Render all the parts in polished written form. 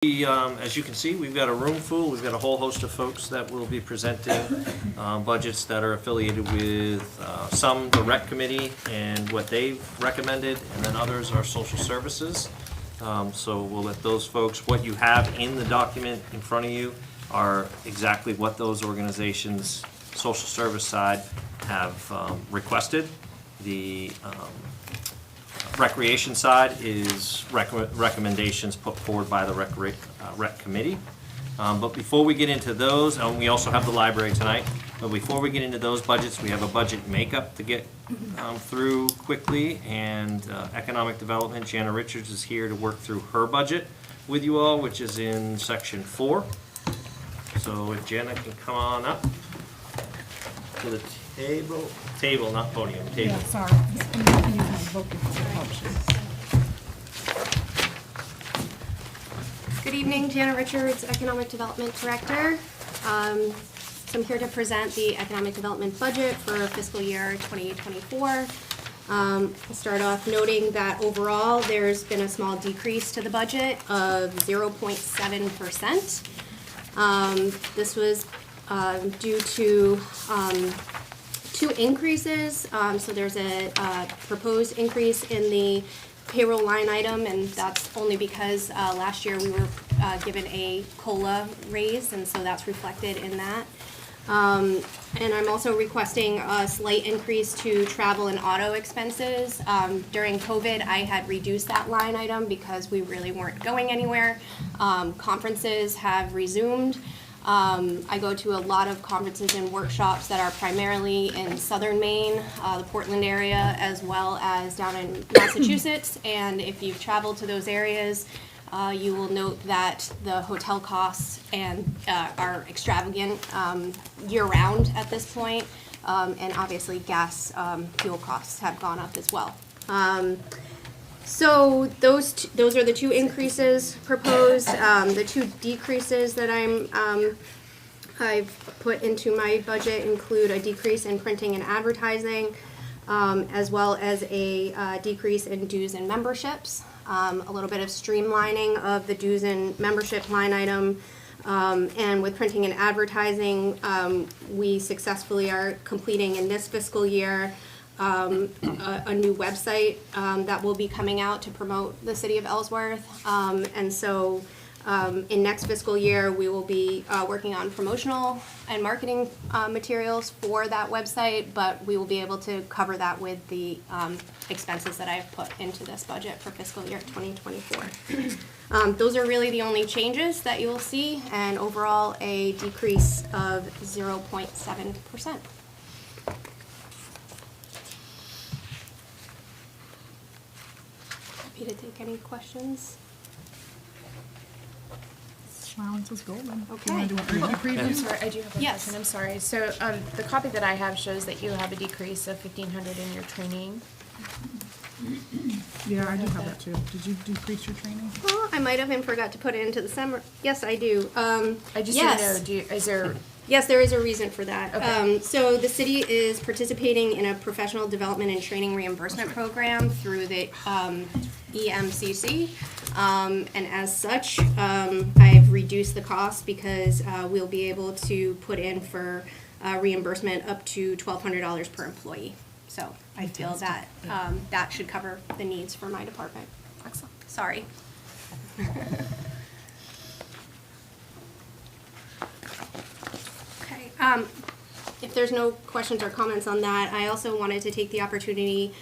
As you can see, we've got a room full. We've got a whole host of folks that will be presenting budgets that are affiliated with some the rec committee and what they've recommended, and then others are social services. So we'll let those folks, what you have in the document in front of you are exactly what those organizations, social service side, have requested. The recreation side is recommendations put forward by the rec committee. But before we get into those, and we also have the library tonight, but before we get into those budgets, we have a budget makeup to get through quickly, and economic development, Jana Richards is here to work through her budget with you all, which is in section 4. So if Jana can come on up to the table, not podium, table. Yeah, sorry. I'm going to use my book if it helps you. Good evening, Jana Richards, Economic Development Director. So I'm here to present the Economic Development budget for fiscal year 2024. I'll start off noting that overall there's been a small decrease to the budget of 0.7%. This was due to two increases. So there's a proposed increase in the payroll line item, and that's only because last year we were given a COLA raise, and so that's reflected in that. And I'm also requesting a slight increase to travel and auto expenses. During COVID, I had reduced that line item because we really weren't going anywhere. Conferences have resumed. I go to a lot of conferences and workshops that are primarily in southern Maine, the Portland area, as well as down in Massachusetts. And if you've traveled to those areas, you will note that the hotel costs are extravagant year-round at this point, and obviously gas fuel costs have gone up as well. So those are the two increases proposed. The two decreases that I've put into my budget include a decrease in printing and advertising, as well as a decrease in dues and memberships. A little bit of streamlining of the dues and membership line item. And with printing and advertising, we successfully are completing in this fiscal year a new website that will be coming out to promote the city of Ellsworth. And so in next fiscal year, we will be working on promotional and marketing materials for that website, but we will be able to cover that with the expenses that I've put into this budget for fiscal year 2024. Those are really the only changes that you will see, and overall a decrease of 0.7%. Happy to take any questions. Silence is golden. Okay. You want to do a preview? I'm sorry, I do have a Yes. question. I'm sorry. So the copy that I have shows that you have a decrease of 1,500 in your training. Yeah, I do have that too. Did you decrease your training? Well, I might have and forgot to put it into the summer. Yes, I do. I just yes. didn't know. Is there? Yes, there is a reason for that. Okay. So the city is participating in a professional development and training reimbursement program through the EMCC. And as such, I've reduced the cost because we'll be able to put in for reimbursement up to $1,200 per employee. So I feel that that should cover the needs for my department. Excellent. Sorry. Okay. If there's no questions or comments on that, I also wanted to take the opportunity.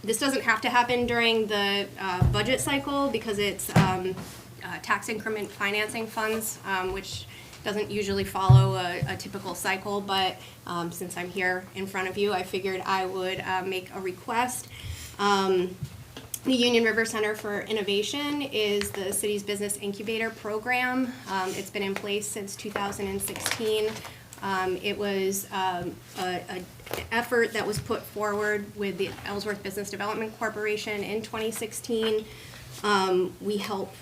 This doesn't have to happen during the budget cycle because it's tax increment financing funds, which doesn't usually follow a typical cycle, but since I'm here in front of you, I figured I would make a request. The Union River Center for Innovation is the city's business incubator program. It's been in place since 2016. It was an effort that was put forward with the Ellsworth Business Development Corporation in 2016. We help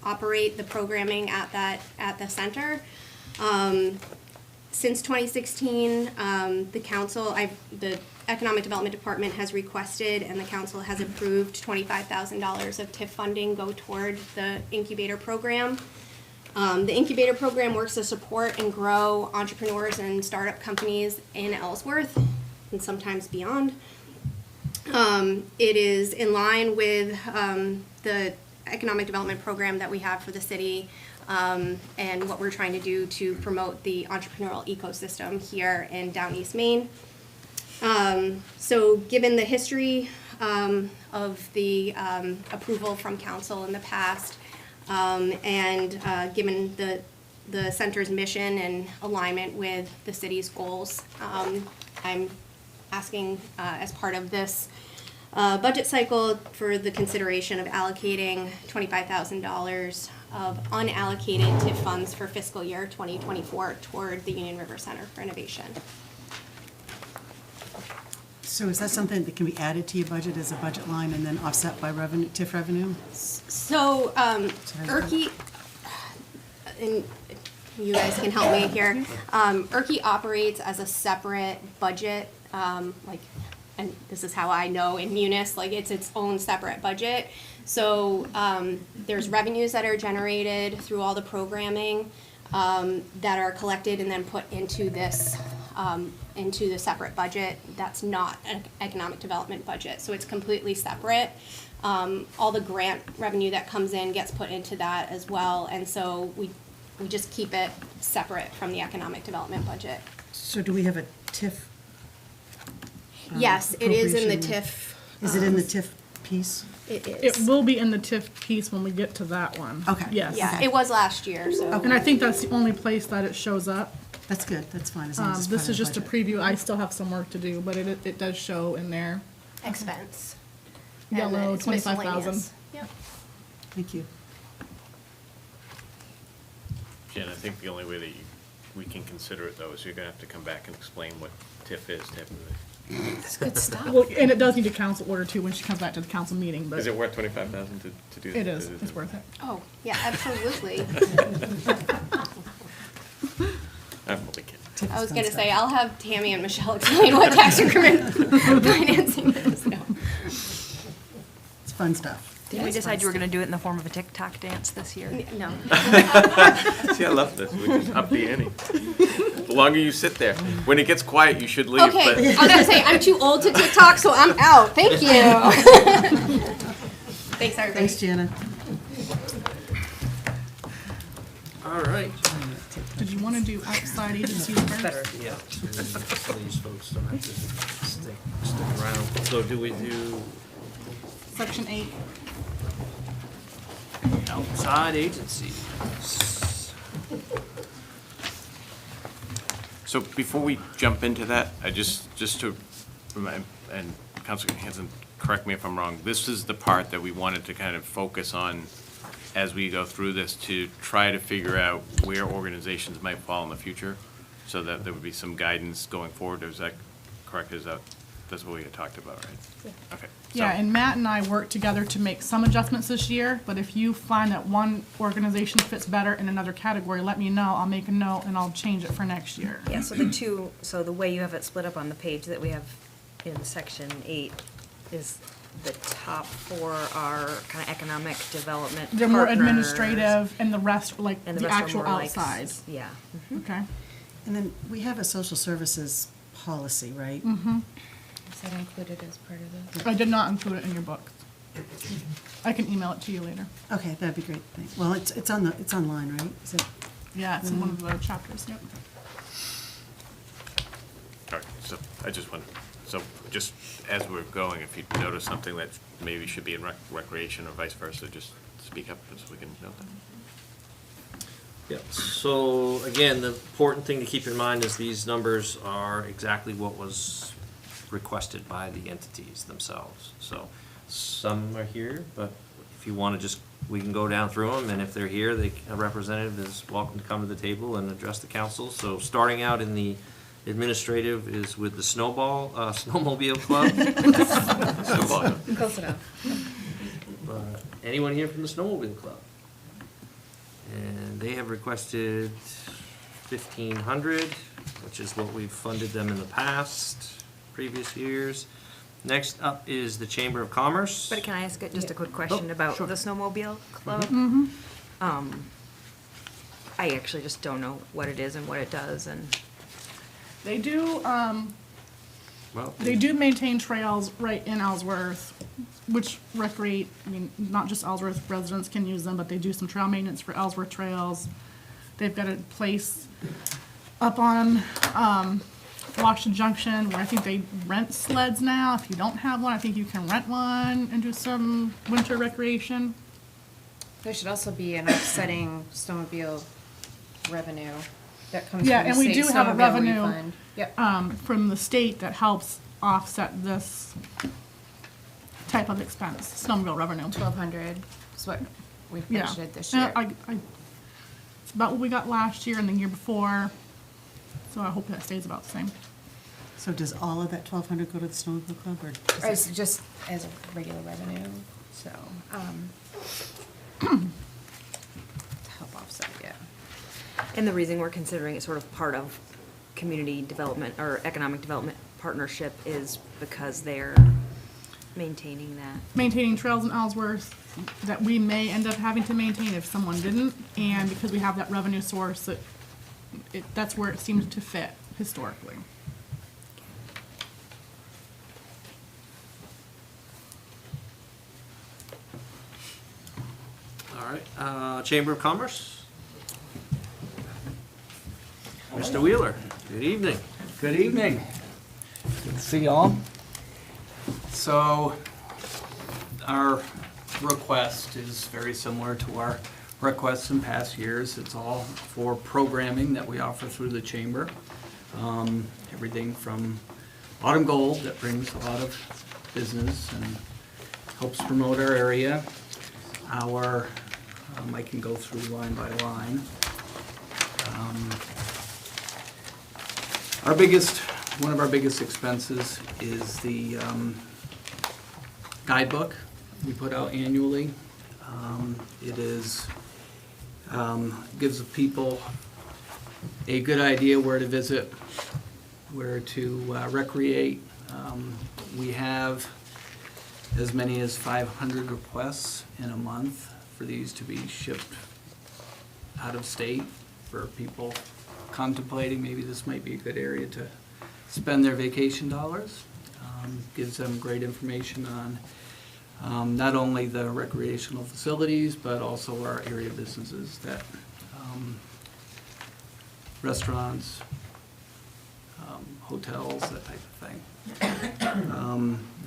operate the programming at the center. Since 2016, the Economic Development Department has requested and the council has approved $25,000 of TIF funding go toward the incubator program. The incubator program works to support and grow entrepreneurs and startup companies in Ellsworth and sometimes beyond. It is in line with the economic development program that we have for the city and what we're trying to do to promote the entrepreneurial ecosystem here in Down East Maine. So given the history of the approval from council in the past, and given the center's mission and alignment with the city's goals, I'm asking as part of this budget cycle for the consideration of allocating $25,000 of unallocated TIF funds for fiscal year 2024 toward the Union River Center renovation. So is that something that can be added to your budget as a budget line and then offset by revenue, TIF revenue? So, Erky, and you guys can help me here. Erky operates as a separate budget, and this is how I know in Munis, like it's its own separate budget. So, there's revenues that are generated through all the programming, that are collected and then put into this, into the separate budget. That's not an economic development budget, so it's completely separate. All the grant revenue that comes in gets put into that as well, and so we just keep it separate from the economic development budget. So do we have a TIF? Yes, it is in the appropriation? TIF. Is it in the TIF piece? It It is. will be in the TIF piece when we get to that one. Okay. Yes. Yeah, Okay. it was last year, so. And I think that's the only place that it shows up. That's good, that's fine, as long as it's part This of is the just a budget. preview. I still have some work to do, but it does show in there. Expense. And then Yellow, it's 25,000. miscellaneous. Yep. Thank you. Jen, I think the only way that we can consider it, though, is you're gonna have to come back and explain what TIF is, That's good stuff. Well, and it does need a council order too when she comes back to the council meeting, but Is it worth 25,000 to do? it is. It's worth it. Oh, yeah, absolutely. I'm only kidding. TIF I was is gonna fun say, stuff. I'll have Tammy and Michelle explain what tax increment financing is. No. It's fun stuff. Did we decide you were going to do it in the form of a TikTok dance this year? No. See, I love this. We just up the ante. The longer you sit there, when it gets quiet, you should leave. Okay, But I was gonna say, I'm too old to TikTok, so I'm out. Thank you. Thanks, everybody. Thanks, Jana. All right. Did you want to do outside agencies first? Yeah. So these folks don't have to stick around. So do we do Section 8. outside agencies? So before we jump into that, I just to remind, and Councilor Hanson, correct me if I'm wrong, this is the part that we wanted to kind of focus on as we go through this to try to figure out where organizations might fall in the future, so that there would be some guidance going forward. Is that correct? That's what we had talked about, right? Okay. Yeah, and Matt and I worked together to make some adjustments this year, but if you find that one organization fits better in another category, let me know. I'll make a note and I'll change it for next year. Yeah, so the way you have it split up on the page that we have in section 8 is the top 4 are kind of economic development They're more partners, administrative and the rest, like and the the rest are actual more like outside. Yeah. Okay? And then we have a social services policy, right? Is that included as part of this? I did not include it in your book. I can email it to you later. Okay, that'd be great, thanks. Well, it's online, right? Is it? Yeah, it's in one of the chapters, yep. All right, so I just want, so just as we're going, if you notice something that maybe should be in recreation or vice versa, just speak up so we can note that. Yeah, so again, the important thing to keep in mind is these numbers are exactly what was requested by the entities themselves. So some are here, but if you want to just, we can go down through them, and if they're here, a representative is welcome to come to the table and address the council. So starting out in the administrative is with the Snowmobile Club. So, Close enough. Anyone here from the Snowmobile Club? And they have requested 1,500, which is what we've funded them in the past previous years. Next up is the Chamber of Commerce. But can I ask just a quick question Oh, about sure. the snowmobile club? I actually just don't know what it is and what it does, and They do, Well, they do maintain trails right in Ellsworth, which recreate, I mean, not just Ellsworth residents can use them, but they do some trail maintenance for Ellsworth trails. They've got a place up on, Washington Junction where I think they rent sleds now. If you don't have one, I think you can rent one and do some winter recreation. There should also be an offsetting snowmobile revenue that comes Yeah, from and the we state do have a snowmobile revenue, refund. Yep. from the state that helps offset this type of expense, snowmobile revenue. 1,200 is what we've Yeah. budgeted this Yeah, year. it's about what we got last year and the year before, so I hope that stays about the same. So does all of that 1,200 go to the snowmobile club, or? is Or it- it's just as a regular revenue, so, to help offset, yeah. and the reason we're considering it sort of part of community development or economic development partnership is because they're maintaining that. Maintaining trails in Ellsworth that we may end up having to maintain if someone didn't, and because we have that revenue source, that's where it seems to fit historically. all right, Chamber of Commerce. Mr. Wheeler, good evening. Good evening. Good to see y'all. So, our request is very similar to our requests in past years. It's all for programming that we offer through the chamber. Everything from Autumn Gold that brings a lot of business and helps promote our area. I can go through line by line. One of our biggest expenses is the guidebook we put out annually. It gives people a good idea where to visit, where to recreate. We have as many as 500 requests in a month for these to be shipped out of state for people contemplating maybe this might be a good area to spend their vacation dollars. Gives them great information on not only the recreational facilities, but also our area businesses that restaurants, hotels, that type of thing.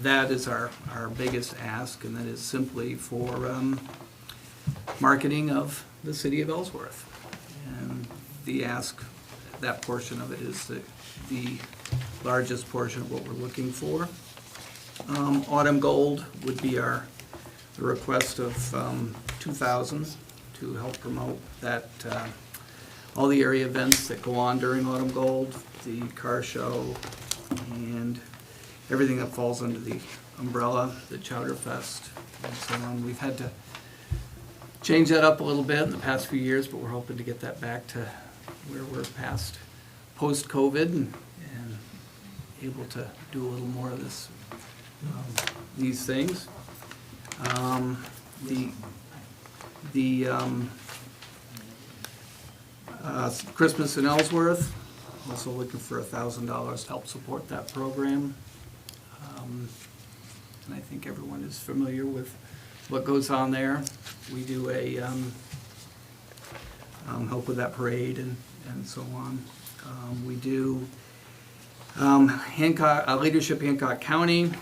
That is our biggest ask, and that is simply for marketing of the city of Ellsworth. And the ask, that portion of it is the largest portion of what we're looking for. Autumn Gold would be the request of 2,000 to help promote that, all the area events that go on during Autumn Gold, the car show, and everything that falls under the umbrella, the Chowder Fest, and so on. We've had to change that up a little bit in the past few years, but we're hoping to get that back to where we're past post-COVID and able to do a little more of this, these things. Christmas in Ellsworth, also looking for $1,000 to help support that program. And I think everyone is familiar with what goes on there. We do help with that parade and so on. We do Leadership Hancock County.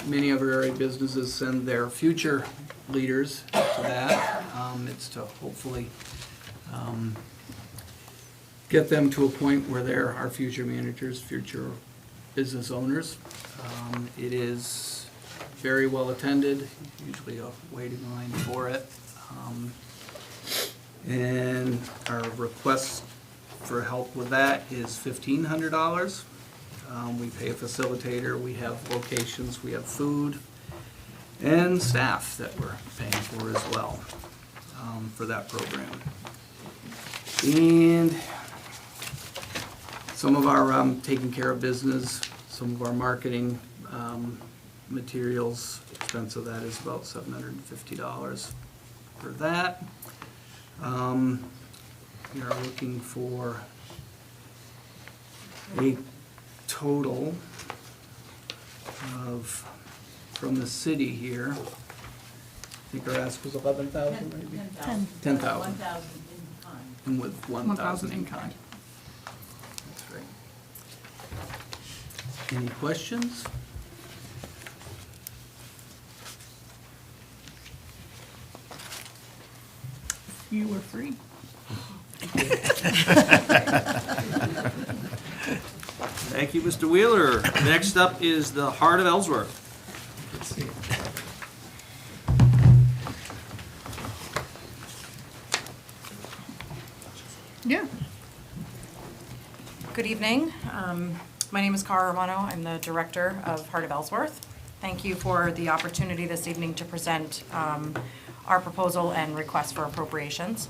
Many of our area businesses send their future leaders to that. It's to hopefully get them to a point where they're our future managers, future business owners. It is very well attended, usually a waiting line for it. And our request for help with that is $1,500. We pay a facilitator, we have locations, we have food, and staff that we're paying for as well, for that program. And some of our taking care of business, Some of our marketing materials, expense of that is about $750 for that. We are looking for a total of, from the city here, I think our ask was 11,000 maybe? 10,000. 1,000 in kind. And with 1,000 in 1,000 in kind. That's right. Any questions? You were free. Thank you, Mr. Wheeler. Next up is the Heart of Ellsworth. Let's see. Yeah. Good evening. My name is Cara Romano. I'm the Director of Heart of Ellsworth. Thank you for the opportunity this evening to present our proposal and request for appropriations.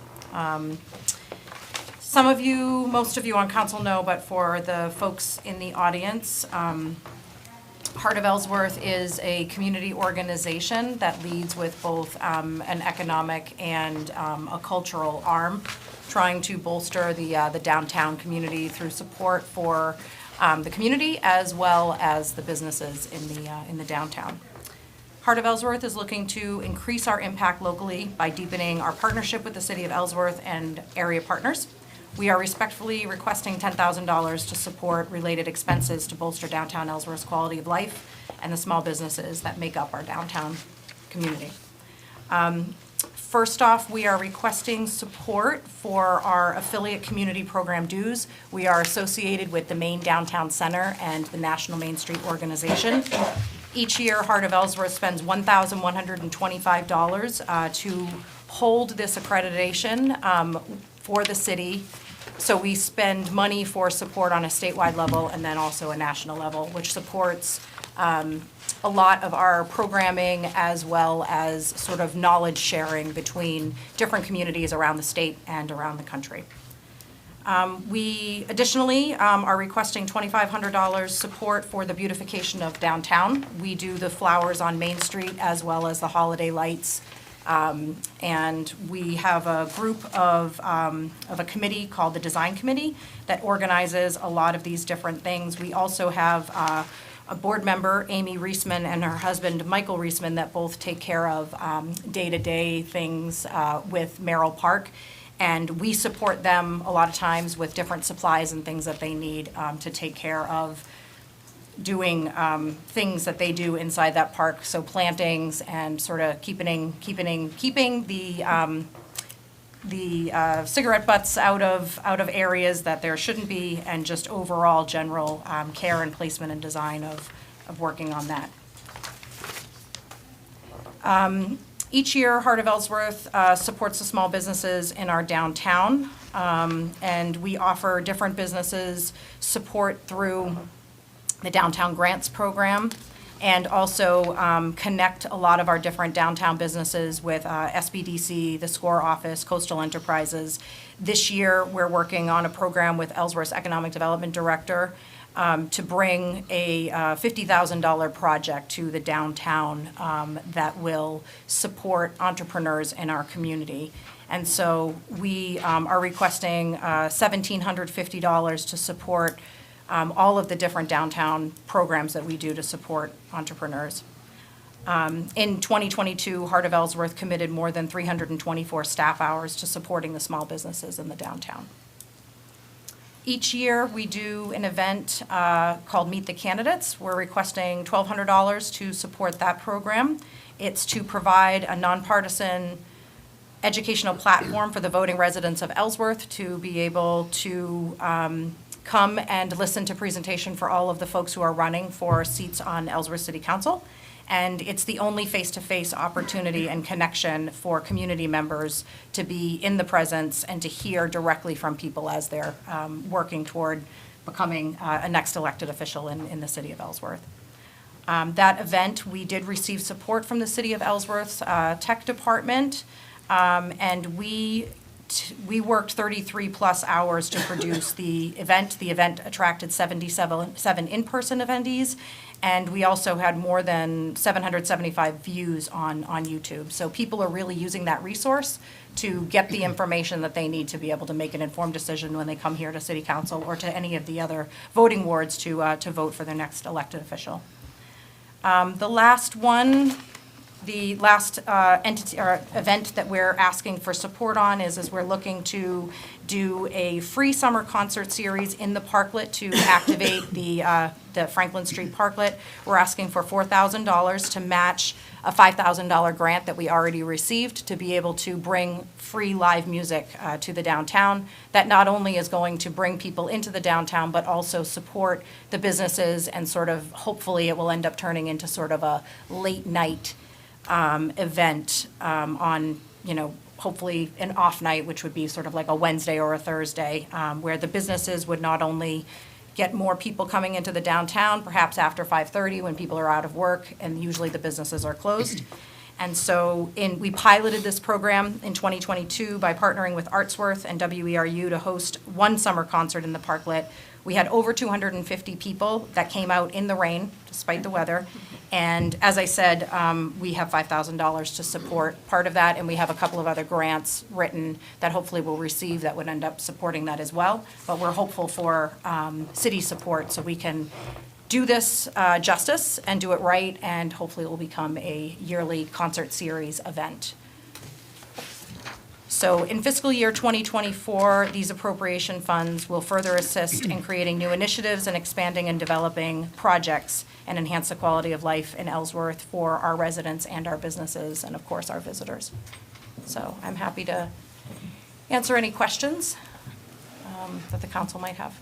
Some of you, most of you on council know, but for the folks in the audience, Heart of Ellsworth is a community organization that leads with both an economic and a cultural arm, trying to bolster the downtown community through support for the community as well as the businesses in the downtown. Heart of Ellsworth is looking to increase our impact locally by deepening our partnership with the City of Ellsworth and area partners. We are respectfully requesting $10,000 to support related expenses to bolster downtown Ellsworth's quality of life and the small businesses that make up our downtown community. First off, we are requesting support for our affiliate community program dues. We are associated with the Main Downtown Center and the National Main Street Organization. Each year, Heart of Ellsworth spends $1,125 to hold this accreditation for the city. So we spend money for support on a statewide level and then also a national level, which supports a lot of our programming as well as sort of knowledge sharing between different communities around the state and around the country. We additionally are requesting $2,500 support for the beautification of downtown. We do the flowers on Main Street as well as the holiday lights. And we have a group of a committee called the Design Committee that organizes a lot of these different things. We also have a board member, Amy Reisman, and her husband, Michael Reisman, that both take care of day-to-day things with Merrill Park. And we support them a lot of times with different supplies and things that they need to take care of doing things that they do inside that park. So plantings and sort of keeping the cigarette butts out of areas that there shouldn't be, and just overall general care and placement and design of working on that. Each year, Heart of Ellsworth supports the small businesses in our downtown, and we offer different businesses support through the Downtown Grants Program, and also connect a lot of our different downtown businesses with SBDC, the SCORE office, Coastal Enterprises. This year, we're working on a program with Ellsworth's Economic Development Director to bring a $50,000 project to the downtown that will support entrepreneurs in our community. And so we are requesting $1,750 to support all of the different downtown programs that we do to support entrepreneurs. In 2022, Heart of Ellsworth committed more than 324 staff hours to supporting the small businesses in the downtown. Each year, we do an event called Meet the Candidates. We're requesting $1,200 to support that program. It's to provide a nonpartisan educational platform for the voting residents of Ellsworth to be able to come and listen to presentation for all of the folks who are running for seats on Ellsworth City Council. And it's the only face-to-face opportunity and connection for community members to be in the presence and to hear directly from people as they're working toward becoming a next elected official in the city of Ellsworth. That event, we did receive support from the City of Ellsworth's tech department, and we we worked 33-plus hours to produce the event. The event attracted 77 in-person attendees, and we also had more than 775 views on YouTube. So people are really using that resource to get the information that they need to be able to make an informed decision when they come here to City Council or to any of the other voting wards to vote for their next elected official. The last one, the last entity or event that we're asking for support on is we're looking to do a free summer concert series in the parklet to activate the Franklin Street parklet. We're asking for $4,000 to match a $5,000 grant that we already received to be able to bring free live music to the downtown. That not only is going to bring people into the downtown, but also support the businesses and sort of, hopefully it will end up turning into sort of a late night event on, hopefully an off night, which would be sort of like a Wednesday or a Thursday, where the businesses would not only get more people coming into the downtown, perhaps after 5:30 when people are out of work, and usually the businesses are closed. And so we piloted this program in 2022 by partnering with Ellsworth and WERU to host one summer concert in the parklet. We had over 250 people that came out in the rain, despite the weather. And as I said, we have $5,000 to support part of that, and we have a couple of other grants written that hopefully we'll receive that would end up supporting that as well. But we're hopeful for city support so we can do this justice and do it right, and hopefully it will become a yearly concert series event. So in fiscal year 2024, these appropriation funds will further assist in creating new initiatives and expanding and developing projects and enhance the quality of life in Ellsworth for our residents and our businesses and, of course, our visitors. So I'm happy to answer any questions that the council might have.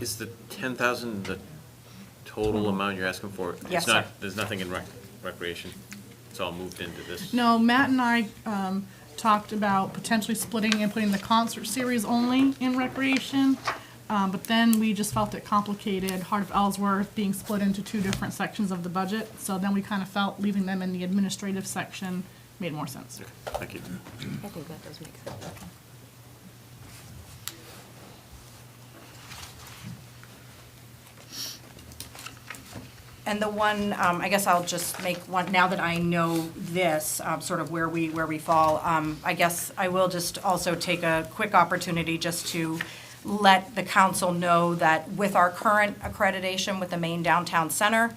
Is the 10,000 the total amount you're asking for? Yes, It's not, sir. there's nothing in recreation? It's all moved into this? No, Matt and I talked about potentially splitting and putting the concert series only in recreation. But then we just felt it complicated, Heart of Ellsworth being split into two different sections of the budget. So then we kind of felt leaving them in the administrative section made more sense. Okay, thank you. I think that does make sense. And the one, I guess I'll just make one, now that I know this, sort of where we fall, I guess I will just also take a quick opportunity just to let the council know that with our current accreditation with the Main Downtown Center,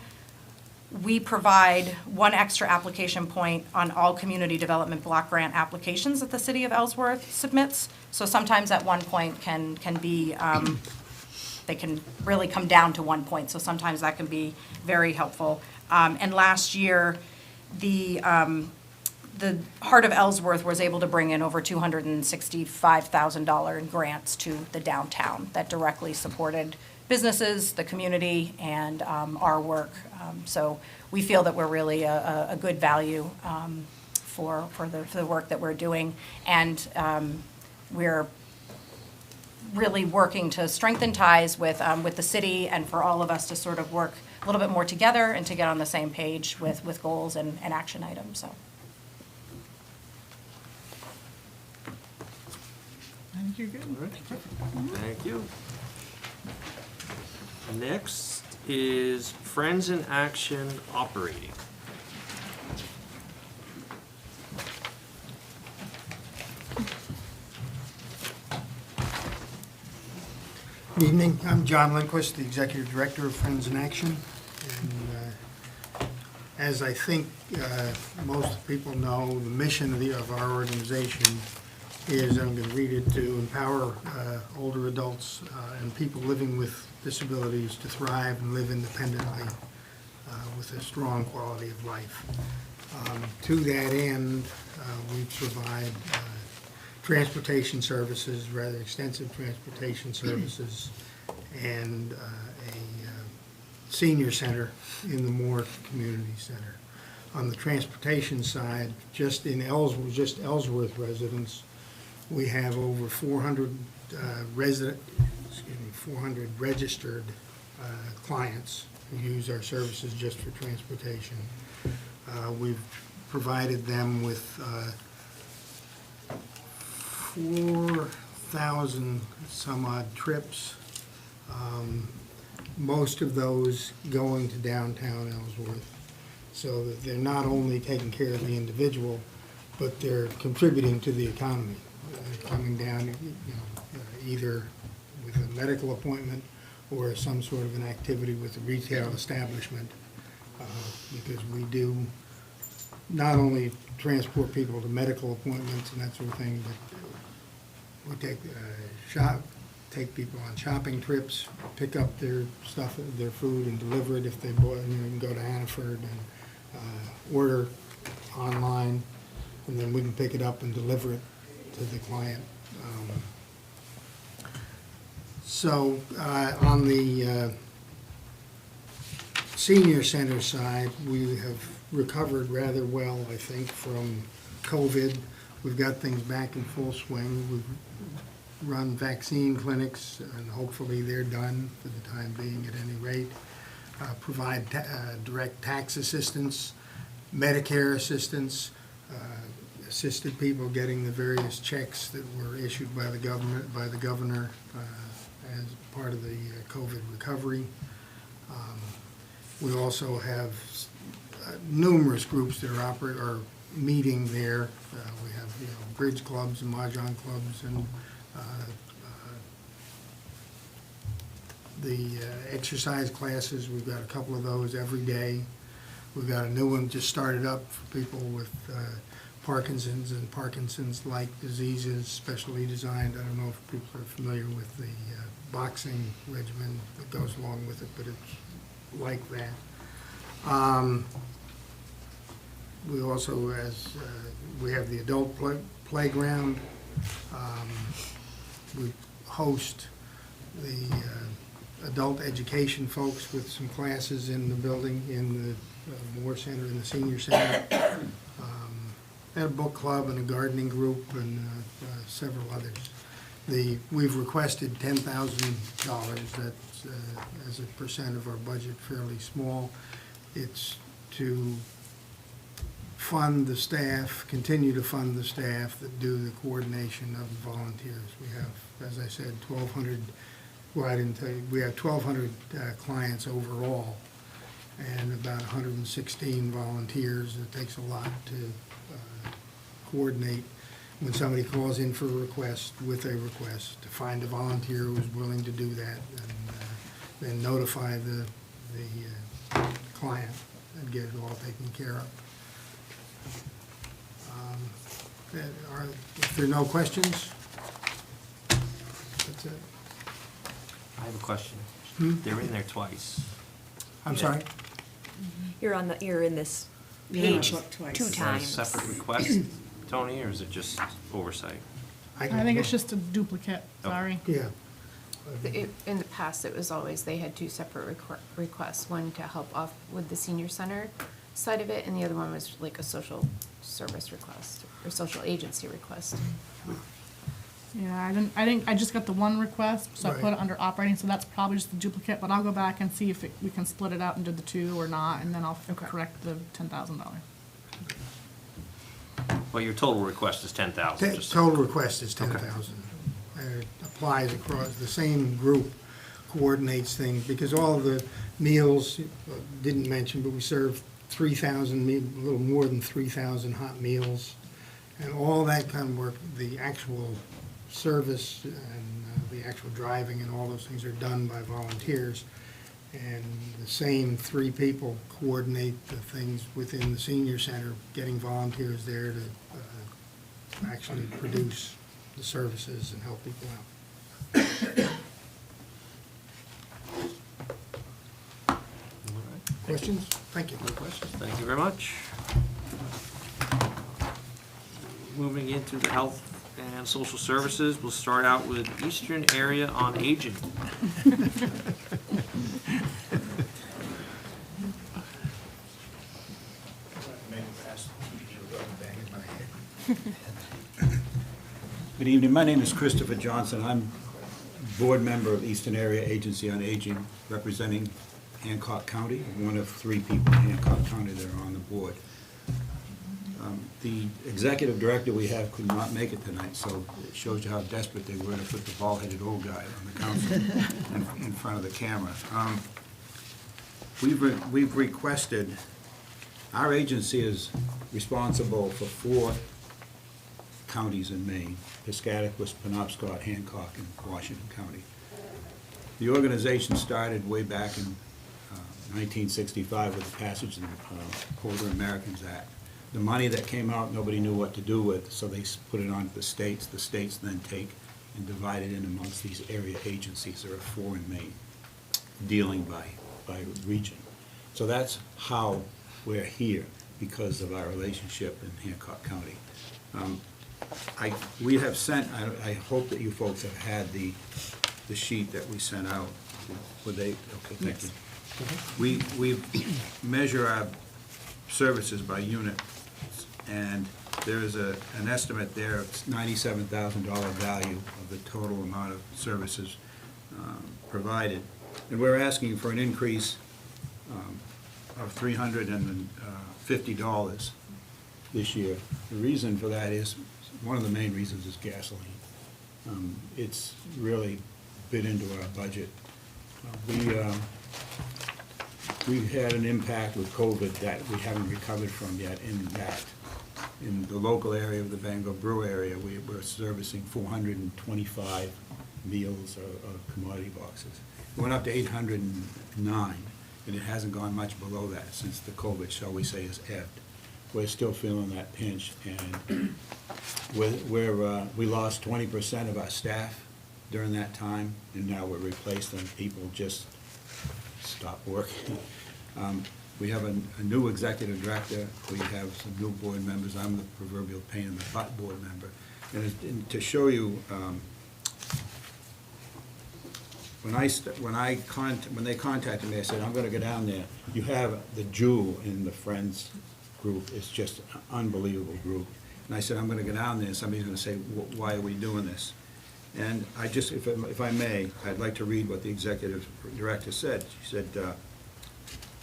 we provide one extra application point on all community development block grant applications that the city of Ellsworth submits. So sometimes that 1 point can be, they can really come down to 1 point, so sometimes that can be very helpful. And last year, the Heart of Ellsworth was able to bring in over $265,000 in grants to the downtown that directly supported businesses, the community, and our work. So we feel that we're really a good value for the work that we're doing, and we're really working to strengthen ties with the city and for all of us to sort of work a little bit more together and to get on the same page with goals and action items, so. I think you're good. Thank you. Next is Friends in Action Operating. Good evening, I'm John Lindquist, the Executive Director of Friends in Action. And as I think most people know, the mission of our organization is, I'm going to read it, to empower older adults and people living with disabilities to thrive and live independently with a strong quality of life. To that end, we provide transportation services, rather extensive transportation services, and a senior center in the Moore Community Center. On the transportation side, just Ellsworth residents, we have over 400 400 registered clients who use our services just for transportation. We've provided them with 4,000 some odd trips. Most of those going to downtown Ellsworth. So that they're not only taking care of the individual, but they're contributing to the economy. Coming down, either with a medical appointment or some sort of an activity with a retail establishment. Because we do not only transport people to medical appointments and that sort of thing, but we take people on shopping trips, pick up their stuff, their food, and deliver it if they bought. You can go to Hannaford and order online, and then we can pick it up and deliver it to the client. So on the senior center side, we have recovered rather well, I think, from COVID. We've got things back in full swing. We've run vaccine clinics, and hopefully they're done for the time being at any rate. Provide direct tax assistance, Medicare assistance, assisted people getting the various checks that were issued by the governor as part of the COVID recovery. We also have numerous groups that are meeting there. We have bridge clubs and mahjong clubs and the exercise classes. We've got a couple of those every day. We've got a new one just started up for people with Parkinson's and Parkinson's-like diseases, specially designed. I don't know if people are familiar with the boxing regimen that goes along with it, but it's like that. We also, we have the adult playground. We host the adult education folks with some classes in the building, in the Moore Center, in the senior center. And a book club and a gardening group and several others. We've requested $10,000. That's as a percent of our budget, fairly small. It's to fund the staff, continue to fund the staff that do the coordination of the volunteers. We have, as I said, 1,200. Well, I didn't tell you. We have 1,200 clients overall, and about 116 volunteers. It takes a lot to coordinate when somebody calls in for a request, to find a volunteer who's willing to do that, and then notify the client and get it all taken care of. If there are no questions, that's it. I have a question. They're in there twice. I'm sorry? You're in this Yeah, page look twice. 2 Is that a times. separate request, Tony, or is it just oversight? I think it's just a duplicate, sorry. Yeah. In the past, it was always, they had 2 separate requests, one to help off with the senior center side of it, and the other one was like a social service request, or social agency request. Yeah, I just got the one request, so I put Right. it under operating, so that's probably just a duplicate, but I'll go back and see if we can split it out into the 2 or not, and then I'll correct the $10,000. Well, your total request is 10,000. Total request is 10,000. And it applies across, the same group coordinates things, because all the meals, didn't mention, but we serve 3,000, a little more than 3,000 hot meals, and all that kind of work, the actual service and the actual driving and all those things are done by volunteers. And the same 3 people coordinate the things within the senior center, getting volunteers there to actually produce the services and help people out. Questions? Thank you. No questions. Thank you very much. Moving into the health and social services, we'll start out with Eastern Area on Aging. Good evening. My name is Christopher Johnson. I'm board member of Eastern Area Agency on Aging, representing Hancock County, one of 3 people in Hancock County that are on the board. The executive director we have could not make it tonight, so it shows you how desperate they were to put the bald-headed old guy on the council in front of the camera. We've requested, our agency is responsible for 4 counties in Maine: Piscataquis, Penobscot, Hancock, and Washington County. The organization started way back in 1965 with the passage of the Older Americans Act. The money that came out, nobody knew what to do with, so they put it on to the states. The states then take and divide it in amongst these area agencies. There are 4 in Maine, dealing by region. So that's how we're here, because of our relationship in Hancock County. We have sent, I hope that you folks have had the sheet that we sent out. Would they, okay, thank you. We measure our services by unit, and there is an estimate there of $97,000 value of the total amount of services provided. And we're asking for an increase of $350 this year. The reason for that is, one of the main reasons is gasoline. It's really bit into our budget. We've had an impact with COVID that we haven't recovered from yet, in the local area of the Bangor Brew area, we're servicing 425 meals or commodity boxes. It went up to 809, and it hasn't gone much below that since the COVID, shall we say, has ebbed. We're still feeling that pinch, and we lost 20% of our staff during that time, and now we're replacing them. People just stopped working. We have a new executive director. We have some new board members. I'm the proverbial pain in the butt board member. And to show you, when they contacted me, I said, I'm going to go down there. You have the jewel in the Friends group. It's just an unbelievable group. And I said, I'm going to go down there, and somebody's going to say, why are we doing this? And I just, if I may, I'd like to read what the executive director said. She said,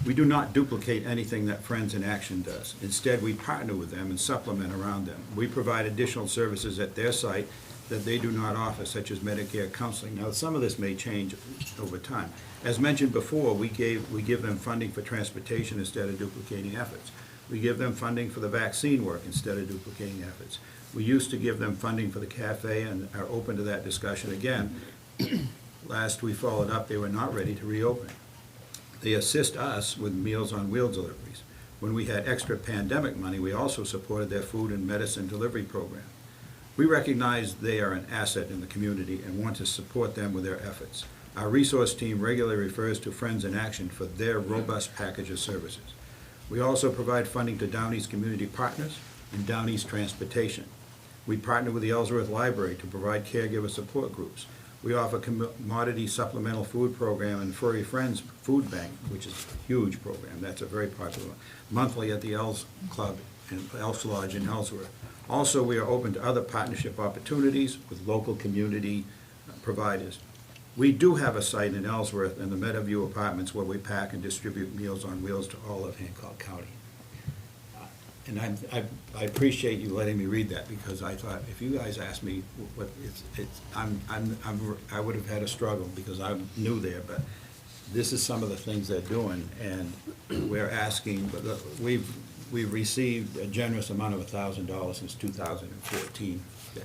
we do not duplicate anything that Friends in Action does. Instead, we partner with them and supplement around them. We provide additional services at their site that they do not offer, such as Medicare counseling. Now, some of this may change over time. As mentioned before, we give them funding for transportation instead of duplicating efforts. We give them funding for the vaccine work instead of duplicating efforts. We used to give them funding for the cafe and are open to that discussion again. Last we followed up, they were not ready to reopen. They assist us with Meals on Wheels deliveries. When we had extra pandemic money, we also supported their food and medicine delivery program. We recognize they are an asset in the community and want to support them with their efforts. Our resource team regularly refers to Friends in Action for their robust package of services. We also provide funding to Downey's Community Partners and Downey's Transportation. We partner with the Ellsworth Library to provide caregiver support groups. We offer commodity supplemental food program and Furry Friends Food Bank, which is a huge program. That's a very popular one. Monthly at the Ells Club and Elks Lodge in Ellsworth. Also, we are open to other partnership opportunities with local community providers. We do have a site in Ellsworth in the Meadowview Apartments where we pack and distribute Meals on Wheels to all of Hancock County. And I appreciate you letting me read that, because I thought, if you guys asked me what I would have had a struggle, because I'm new there, but this is some of the things they're doing, and we're asking, we've received a generous amount of $1,000 since 2014.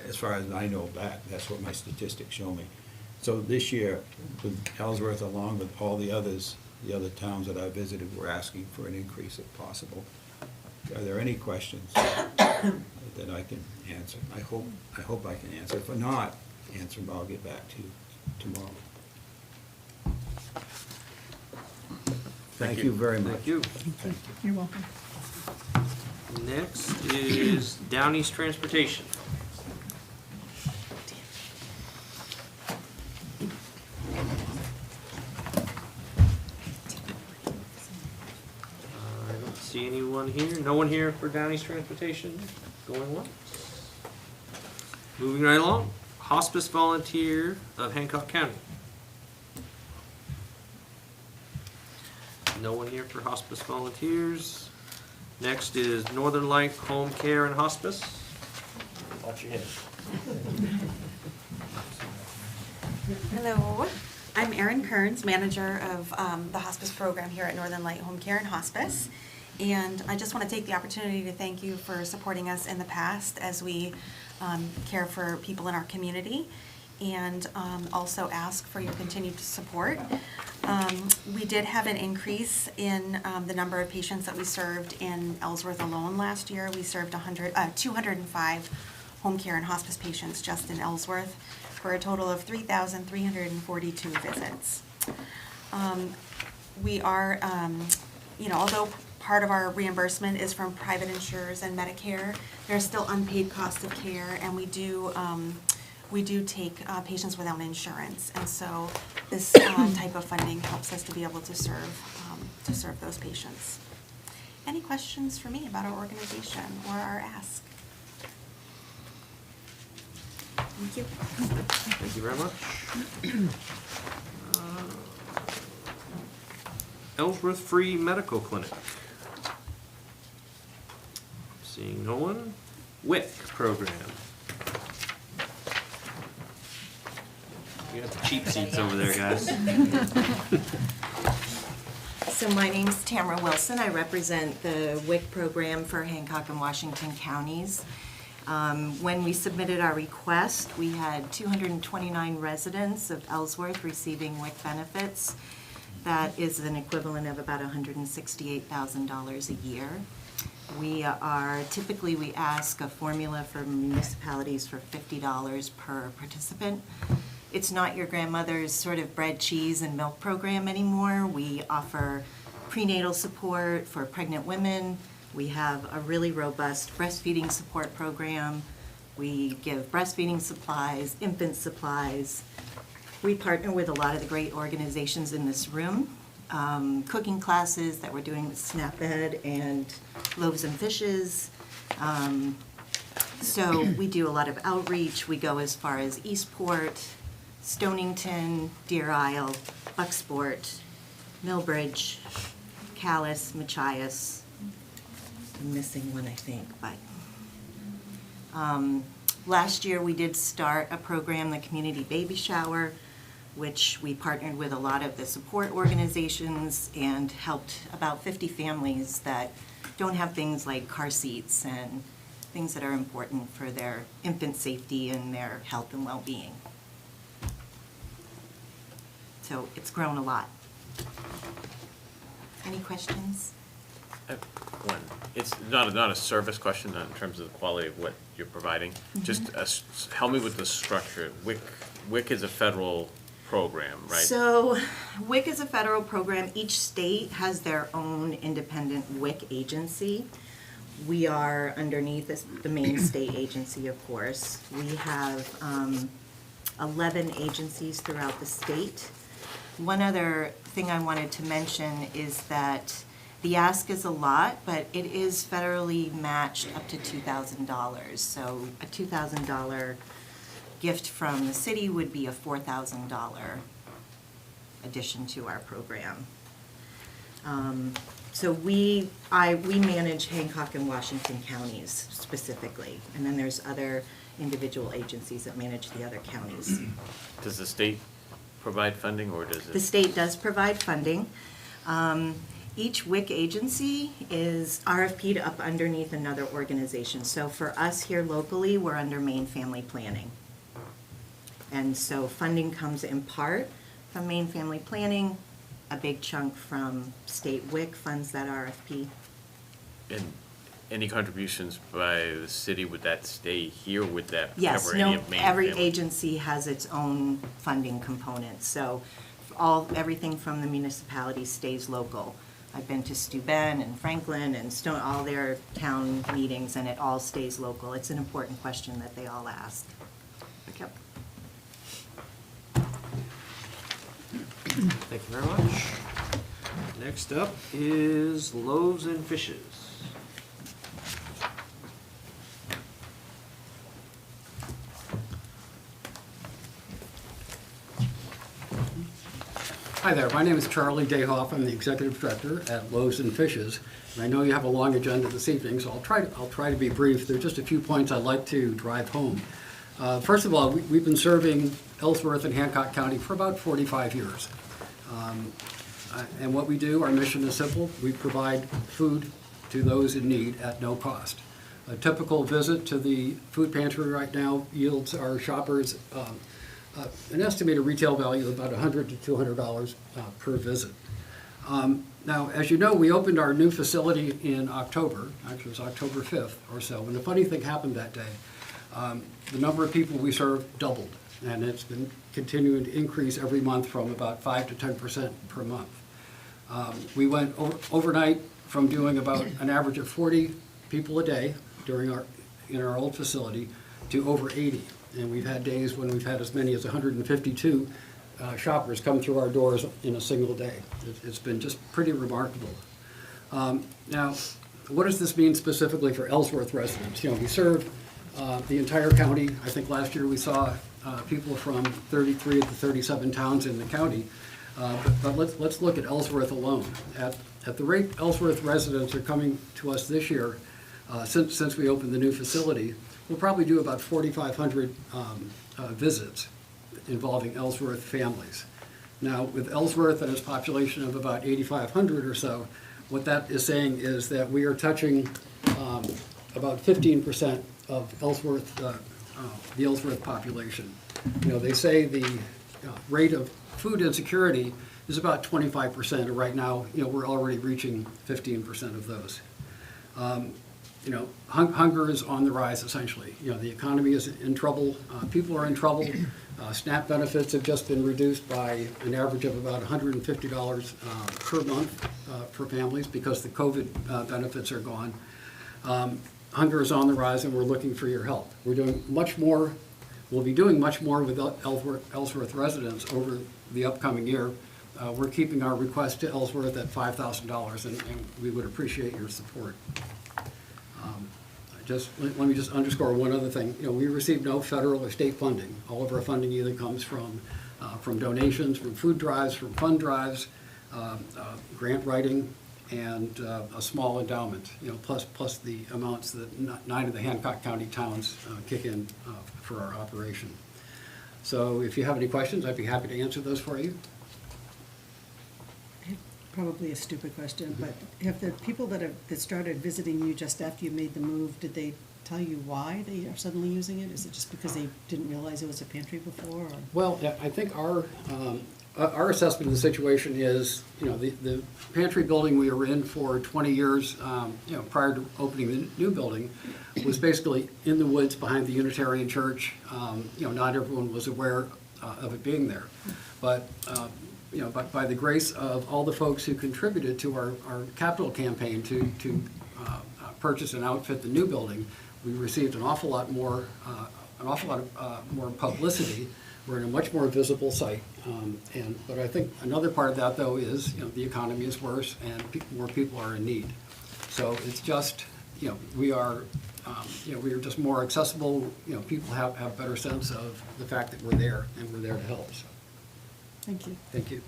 As far as I know back, that's what my statistics show me. So this year, with Ellsworth, along with all the other towns that I visited, we're asking for an increase if possible. Are there any questions that I can answer? I hope I can answer. If not, I'll get back to you tomorrow. Thank you very much. Thank you. You're welcome. Next is Downey's Transportation. I don't see anyone here. No one here for Downey's Transportation? Going once? Moving right along. Hospice Volunteer of Hancock County. No one here for Hospice Volunteers. Next is Northern Light Home Care and Hospice. Watch your head. Hello, I'm Erin Kearns, manager of the hospice program here at Northern Light Home Care and Hospice. And I just want to take the opportunity to thank you for supporting us in the past as we care for people in our community, and also ask for your continued support. We did have an increase in the number of patients that we served in Ellsworth alone last year. We served 205 home care and hospice patients just in Ellsworth, for a total of 3,342 visits. We are, although part of our reimbursement is from private insurers and Medicare, there's still unpaid costs of care, and we do take patients without insurance. And so this type of funding helps us to be able to serve those patients. Any questions for me about our organization or our ask? Thank you. Thank you very much. Ellsworth Free Medical Clinic. Seeing no one. WIC program. You got the cheap seats over there, guys. So my name's Tamara Wilson. I represent the WIC program for Hancock and Washington counties. When we submitted our request, we had 229 residents of Ellsworth receiving WIC benefits. That is an equivalent of about $168,000 a year. We ask a formula for municipalities for $50 per participant. It's not your grandmother's sort of bread, cheese, and milk program anymore. We offer prenatal support for pregnant women. We have a really robust breastfeeding support program. We give breastfeeding supplies, infant supplies. We partner with a lot of the great organizations in this room. Cooking classes that we're doing with Snap Ed and Loaves and Fishes. So we do a lot of outreach. We go as far as Eastport, Stonington, Deer Isle, Bucksport, Millbridge, Calais, Machias. I'm missing one, I think, but last year we did start a program, the Community Baby Shower, which we partnered with a lot of the support organizations and helped about 50 families that don't have things like car seats and things that are important for their infant safety and their health and well-being. So it's grown a lot. Any questions? One, it's not a service question in terms of the quality of what you're providing. Just help me with the structure. WIC is a federal program, right? So WIC is a federal program. Each state has their own independent WIC agency. We are underneath the main state agency, of course. We have 11 agencies throughout the state. One other thing I wanted to mention is that the ask is a lot, but it is federally matched up to $2,000. So a $2,000 gift from the city would be a $4,000 addition to our program. So we manage Hancock and Washington counties specifically, and then there's other individual agencies that manage the other counties. Does the state provide funding, or does it? The state does provide funding. Each WIC agency is RFP'd up underneath another organization. So for us here locally, we're under Maine Family Planning. And so funding comes in part from Maine Family Planning, a big chunk from state WIC funds that RFP. And any contributions by the city, would that stay here? Would that Yes, cover any of Maine every Family? agency has its own funding component. So everything from the municipality stays local. I've been to Steuben and Franklin and all their town meetings, and it all stays local. It's an important question that they all ask. Yep. Thank you very much. Next up is Loaves and Fishes. Hi there, my name is Charlie Dayhoff. I'm the Executive Director at Loaves and Fishes. And I know you have a long agenda this evening, so I'll try to be brief. There's just a few points I'd like to drive home. First of all, we've been serving Ellsworth and Hancock County for about 45 years. And what we do, our mission is simple. We provide food to those in need at no cost. A typical visit to the food pantry right now yields our shoppers an estimated retail value of about $100 to $200 per visit. Now, as you know, we opened our new facility in October. Actually, it was October 5th or so. And the funny thing happened that day. The number of people we serve doubled, and it's been continuing to increase every month from about 5 to 10% per month. We went overnight from doing about an average of 40 people a day in our old facility to over 80. And we've had days when we've had as many as 152 shoppers come through our doors in a single day. It's been just pretty remarkable. Now, what does this mean specifically for Ellsworth residents? You know, we serve the entire county. I think last year we saw people from 33 of the 37 towns in the county. But let's look at Ellsworth alone. At the rate Ellsworth residents are coming to us this year, since we opened the new facility, we'll probably do about 4,500 visits involving Ellsworth families. Now, with Ellsworth and its population of about 8,500 or so, what that is saying is that we are touching about 15% of Ellsworth, the Ellsworth population. You know, they say the rate of food insecurity is about 25%, and right now, you know, we're already reaching 15% of those. You know, hunger is on the rise, essentially. You know, the economy is in trouble. People are in trouble. SNAP benefits have just been reduced by an average of about $150 per month for families because the COVID benefits are gone. Hunger is on the rise, and we're looking for your help. We're doing much more. We'll be doing much more with Ellsworth residents over the upcoming year. We're keeping our request to Ellsworth at $5,000, and we would appreciate your support. Let me just underscore one other thing. You know, we receive no federal or state funding. All of our funding either comes from donations, from food drives, from fund drives, grant writing, and a small endowment. You know, plus the amounts that 9 of the Hancock County towns kick in for our operation. So, if you have any questions, I'd be happy to answer those for you. Probably a stupid question, but have the people that started visiting you just after you made the move, did they tell you why they are suddenly using it? Is it just because they didn't realize it was a pantry before? Or? Well, I think our assessment of the situation is, you know, the pantry building we were in for 20 years, you know, prior to opening the new building, was basically in the woods behind the Unitarian Church. You know, not everyone was aware of it being there, but. You know, but by the grace of all the folks who contributed to our capital campaign to purchase and outfit the new building, we received an awful lot more more publicity. We're in a much more visible site, but I think another part of that though is, you know, the economy is worse and more people are in need. So it's just, you know, we are just more accessible. You know, people have better sense of the fact that we're there and we're there to help. So. Thank you. Thank you.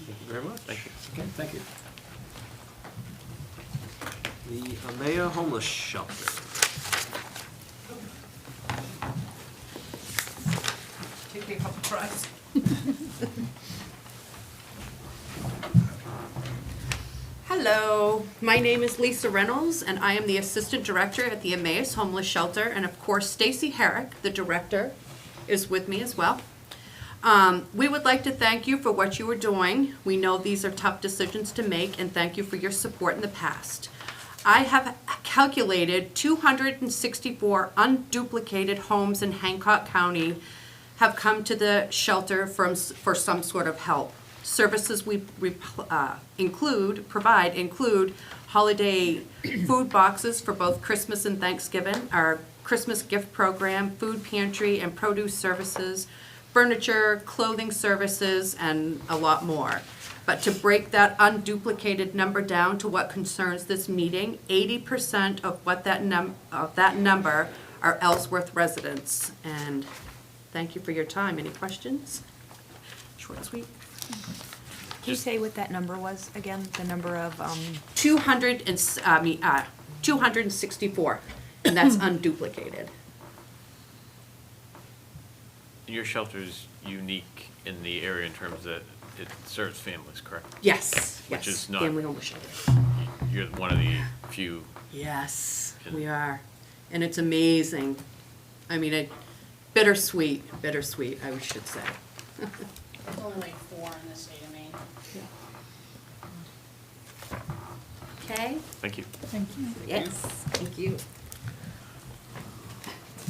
Thank you very much. Thank you. Okay, thank you. The Amaya Homeless Shelter. Take me a couple tries. Hello, my name is Lisa Reynolds, and I am the Assistant Director at the Emmaus Homeless Shelter, and of course, Stacy Herrick, the Director, is with me as well. We would like to thank you for what you are doing. We know these are tough decisions to make, and thank you for your support in the past. I have calculated 264 unduplicated homes in Hancock County have come to the shelter for some sort of help. Services we include holiday food boxes for both Christmas and Thanksgiving, our Christmas gift program, food pantry and produce services, furniture, clothing services, and a lot more. But to break that unduplicated number down to what concerns this meeting, 80% of that number are Ellsworth residents. And thank you for your time. Any questions? Short and sweet. Can you say what that number was again? The number of, 264, and that's unduplicated. Your shelter is unique in the area in terms that it serves families, correct? Yes, Which yes, is not- family homeless shelter. You're one of the few. Yes, we are, and it's amazing. I mean, bittersweet, I should say. Only 4 in the state of Maine. Okay? Thank you. Thank you. Yes, thank you.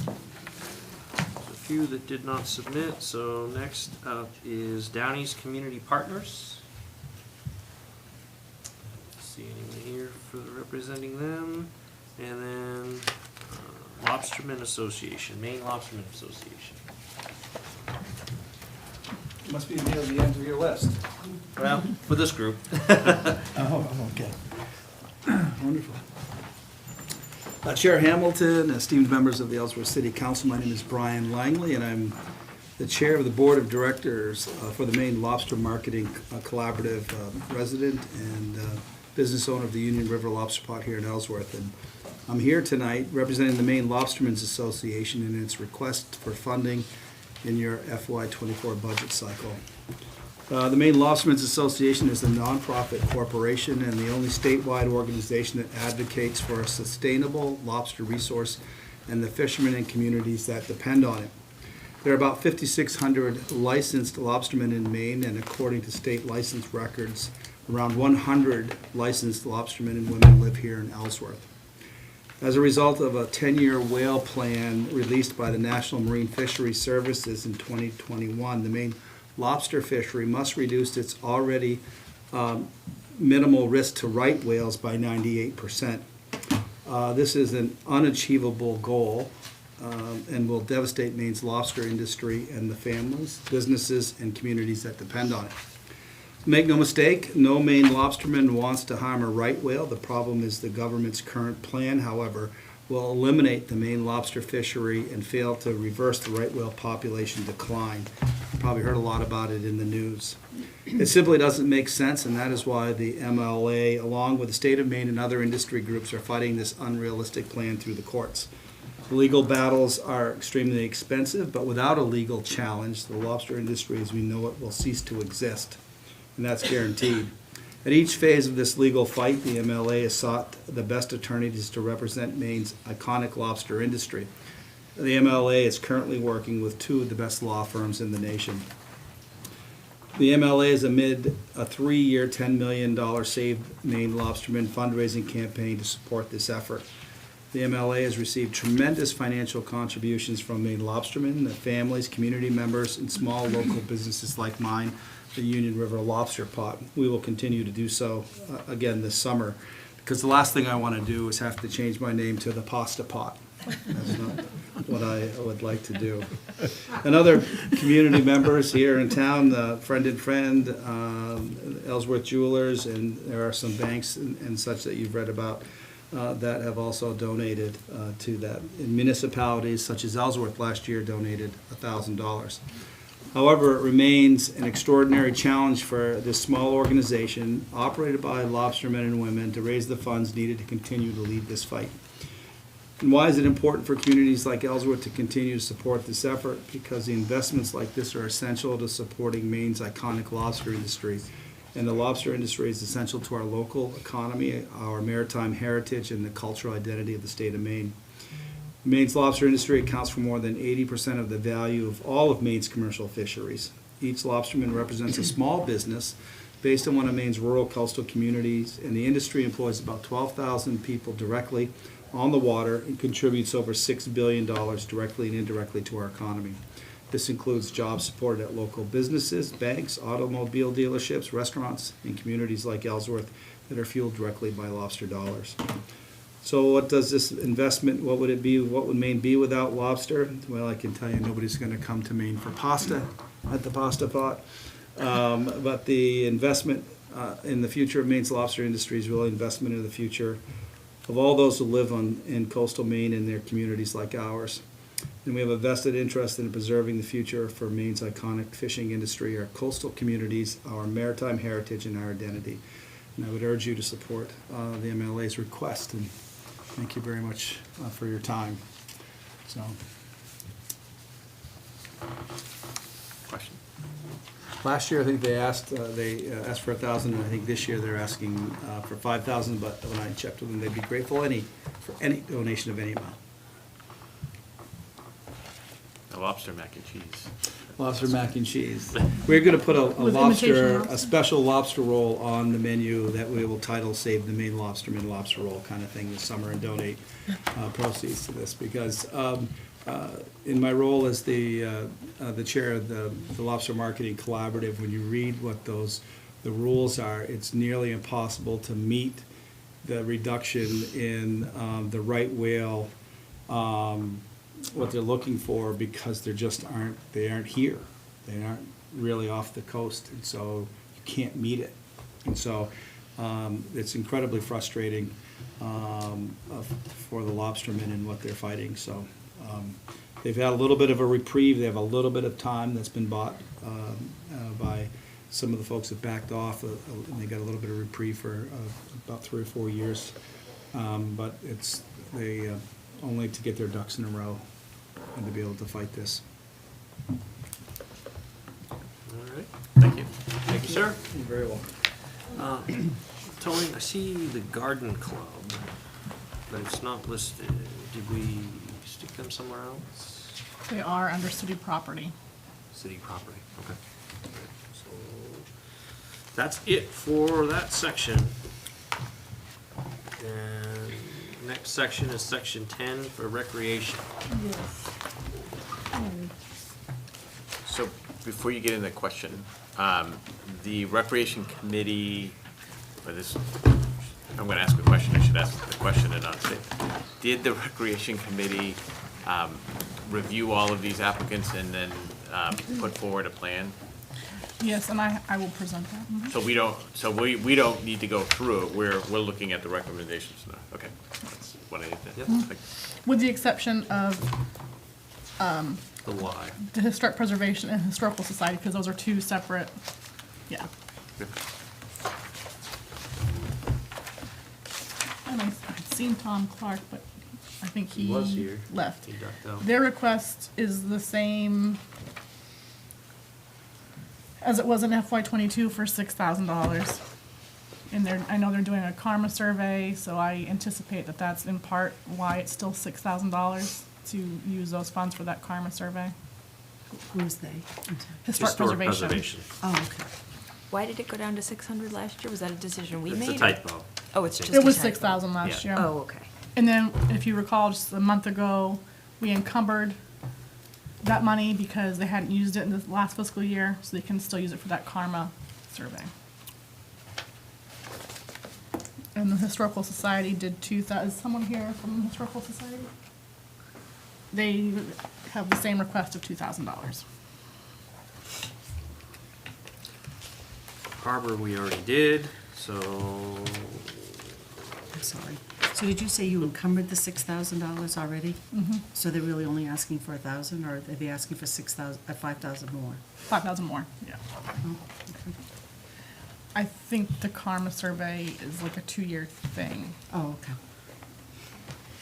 There's a few that did not submit, so next up is Downey's Community Partners. See anyone here for representing them? And then Lobsterman Association, Maine Lobsterman Association. Must be near the end of your list. Well, for this group. Oh, okay. Wonderful. Chair Hamilton, esteemed members of the Ellsworth City Council, my name is Brian Langley, and I'm the chair of the Board of Directors for the Maine Lobster Marketing Collaborative, resident and business owner of the Union River Lobster Pot here in Ellsworth. And I'm here tonight representing the Maine Lobstermen's Association in its request for funding in your FY24 budget cycle. The Maine Lobstermen's Association is a nonprofit corporation and the only statewide organization that advocates for a sustainable lobster resource and the fishermen and communities that depend on it. There are about 5,600 licensed lobstermen in Maine, and according to state license records, around 100 licensed lobstermen and women live here in Ellsworth. As a result of a 10-year whale plan released by the National Marine Fisheries Services in 2021, the Maine lobster fishery must reduce its already minimal risk to right whales by 98%. This is an unachievable goal and will devastate Maine's lobster industry and the families, businesses, and communities that depend on it. Make no mistake, no Maine lobsterman wants to harm a right whale. The problem is the government's current plan, however, will eliminate the Maine lobster fishery and fail to reverse the right whale population decline. You probably heard a lot about it in the news. It simply doesn't make sense, and that is why the MLA, along with the state of Maine and other industry groups, are fighting this unrealistic plan through the courts. Legal battles are extremely expensive, but without a legal challenge, the lobster industry as we know it will cease to exist, and that's guaranteed. At each phase of this legal fight, the MLA has sought the best attorneys to represent Maine's iconic lobster industry. The MLA is currently working with 2 of the best law firms in the nation. The MLA is amid a 3-year, $10 million Save Maine Lobstermen fundraising campaign to support this effort. The MLA has received tremendous financial contributions from Maine lobstermen, their families, community members, and small local businesses like mine, the Union River Lobster Pot. We will continue to do so again this summer, because the last thing I want to do is have to change my name to the Pasta Pot. That's not what I would like to do. And other community members here in town, Friend and Friend, Ellsworth Jewelers, and there are some banks and such that you've read about that have also donated to that. And municipalities such as Ellsworth last year donated $1,000. However, it remains an extraordinary challenge for this small organization operated by lobstermen and women to raise the funds needed to continue to lead this fight. And why is it important for communities like Ellsworth to continue to support this effort? Because the investments like this are essential to supporting Maine's iconic lobster industry. And the lobster industry is essential to our local economy, our maritime heritage, and the cultural identity of the state of Maine. Maine's lobster industry accounts for more than 80% of the value of all of Maine's commercial fisheries. Each lobsterman represents a small business based on one of Maine's rural coastal communities, and the industry employs about 12,000 people directly on the water and contributes over $6 billion directly and indirectly to our economy. This includes jobs supported at local businesses, banks, automobile dealerships, restaurants, and communities like Ellsworth that are fueled directly by lobster dollars. So what does this investment, what would it be, what would Maine be without lobster? Well, I can tell you nobody's going to come to Maine for pasta at the Pasta Pot. But the investment in the future of Maine's lobster industry is really investment in the future of all those who live in coastal Maine and their communities like ours. And we have a vested interest in preserving the future for Maine's iconic fishing industry, our coastal communities, our maritime heritage, and our identity. And I would urge you to support the MLA's request, and thank you very much for your time. So, Question? last year, I think they asked for 1,000, and I think this year they're asking for 5,000, but when I checked with them, they'd be grateful for any donation of any amount. A lobster mac and cheese. Lobster mac and cheese. We're gonna put a With lobster, imitation a lobster? special lobster roll on the menu that we will title Save the Maine Lobster Roll kind of thing this summer, and donate proceeds to this, because in my role as the chair of the Lobster Marketing Collaborative, when you read what the rules are, it's nearly impossible to meet the reduction in the right whale, what they're looking for, because they aren't here. They aren't really off the coast, and so you can't meet it. And so it's incredibly frustrating for the lobstermen and what they're fighting. So they've had a little bit of a reprieve. They have a little bit of time that's been bought by some of the folks that backed off, and they got a little bit of reprieve for about 3 or 4 years. But they only to get their ducks in a row and to be able to fight this. All right. Thank you. Thank you, sir. You're very welcome. Tony, I see the garden club, but it's not listed. Did we stick them somewhere else? They are under city property. City property, okay. So that's it for that section. And next section is section 10 for recreation. So before you get into the question, the Recreation Committee, I'm going to ask a question, I should ask the question and not say. Did the Recreation Committee review all of these applicants and then put forward a plan? Yes, and I will present that. Mhm. So we don't need to go through it, we're looking at the recommendations now, okay. That's what I need to, Mhm. With the exception of The why. the Historic Preservation and Historical Society, because those are two separate, yeah. And I'd seen Tom Clark, but I think He was here. left. He ducked out. Their request is the same as it was in FY '22 for $6,000. And I know they're doing a karma survey, so I anticipate that that's in part why it's still $6,000 to use those funds for that karma survey. Who's they? Historic Preservation. Oh, okay. Why did it go down to 600 last year? Was that a decision we It's made? a typo. Oh, it's just It was a typo. 6,000 last year. Oh, okay. And then, if you recall, just a month ago, we encumbered that money because they hadn't used it in the last fiscal year, so they can still use it for that karma survey. And the Historical Society did 2,000, is someone here from the Historical Society? They have the same request of $2,000. Harbor we already did, so I'm sorry. So did you say you encumbered the $6,000 already? Mhm. So they're really only asking for 1,000, or are they asking for 5,000 more? 5,000 more, yeah. Oh, okay. I think the karma survey is like a 2-year thing. Oh, okay.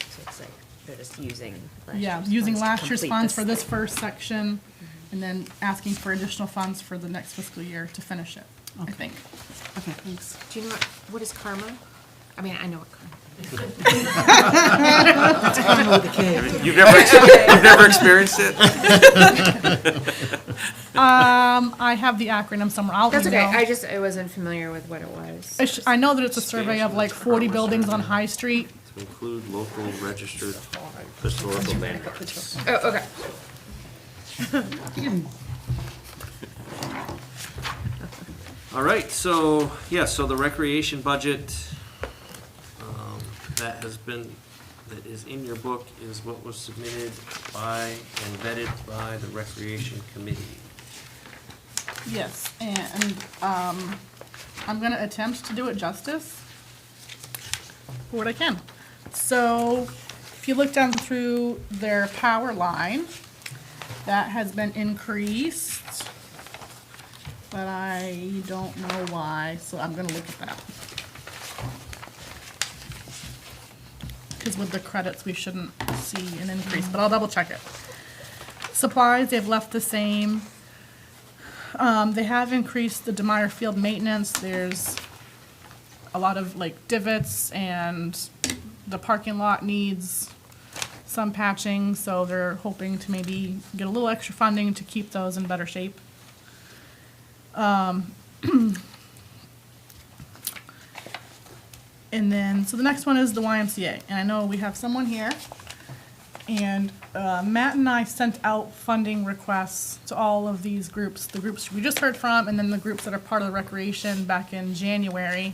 So it's like they're just using last Yeah, year's using funds to last year's complete funds for this thing. first section, and then asking for additional funds for the next fiscal year to finish it, I Okay. think. Okay, thanks. Do you know what is karma? I mean, I know what karma is. It's karma with a K. You've never experienced it? I have the acronym somewhere. I'll That's okay, email. I wasn't familiar with what it was. I know that it's a survey of like 40 buildings on High Street. to include local registered historical landmarks. Oh, okay. All right, so, yeah, so the recreation budget, that is in your book, is what was submitted by and vetted by the Recreation Committee. Yes, and I'm gonna attempt to do it justice for what I can. So, if you look down through their power line, that has been increased, but I don't know why, so I'm gonna look at that. Because with the credits, we shouldn't see an increase, but I'll double check it. Supplies, they've left the same. They have increased the DeMeyer Field maintenance. There's a lot of like divots, and the parking lot needs some patching, so they're hoping to maybe get a little extra funding to keep those in better shape. And then, so the next one is the YMCA, and I know we have someone here, and Matt and I sent out funding requests to all of these groups, the groups we just heard from, and then the groups that are part of the recreation back in January.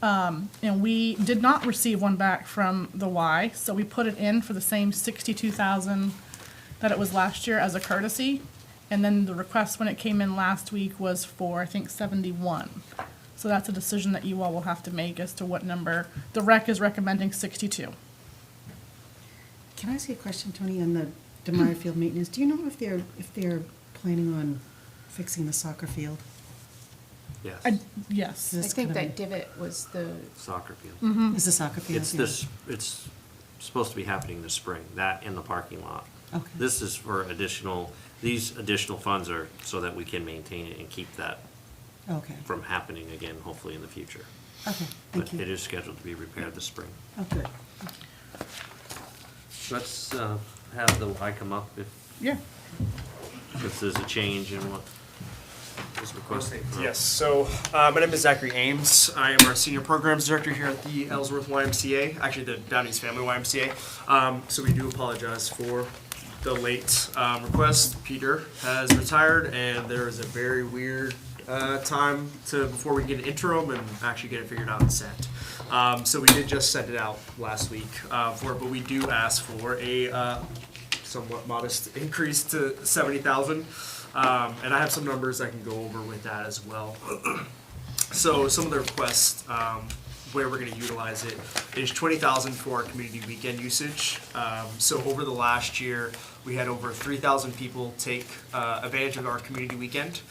And we did not receive one back from the Y, so we put it in for the same 62,000 that it was last year as a courtesy. And then the request when it came in last week was for, I think, 71. So that's a decision that you all will have to make as to what number. The rec is recommending 62. Can I ask you a question, Tony, on the DeMeyer Field maintenance? Do you know if they're planning on fixing the soccer field? Yes, Yes. I This think kind of that divot was the, soccer field. a- Is the soccer field? It's yeah. this, it's supposed to be happening this spring, that in the parking lot. Okay. This is for additional, these additional funds are so that we can maintain it and keep that Okay, from happening again, hopefully in the future. okay, thank But you. it is scheduled to be repaired this spring. Oh, good. Let's have the Y come up Yeah. if there's a change in what is requested. Yes, so my name is Zachary Ames. I am our Senior Programs Director here at the Ellsworth YMCA, actually the Down East Family YMCA. So we do apologize for the late request. Peter has retired, and there is a very weird time before we get an interim and actually get it figured out and sent. So we did just send it out last week for it, but we do ask for a somewhat modest increase to 70,000. And I have some numbers I can go over with that as well. So some of the requests, where we're gonna utilize it, is 20,000 for our community weekend usage. So over the last year, we had over 3,000 people take advantage of our community weekend,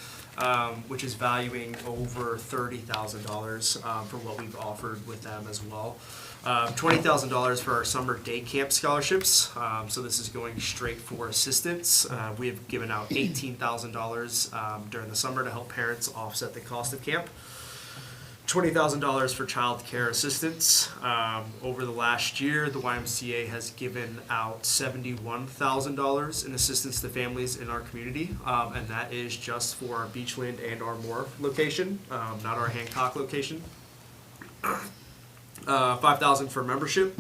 which is valuing over $30,000 for what we've offered with them as well. $20,000 for our summer day camp scholarships. So this is going straight for assistance. We have given out $18,000 during the summer to help parents offset the cost of camp. $20,000 for child care assistance. Over the last year, the YMCA has given out $71,000 in assistance to families in our community, and that is just for our Beachland and our Moore location, not our Hancock location. 5,000 for membership.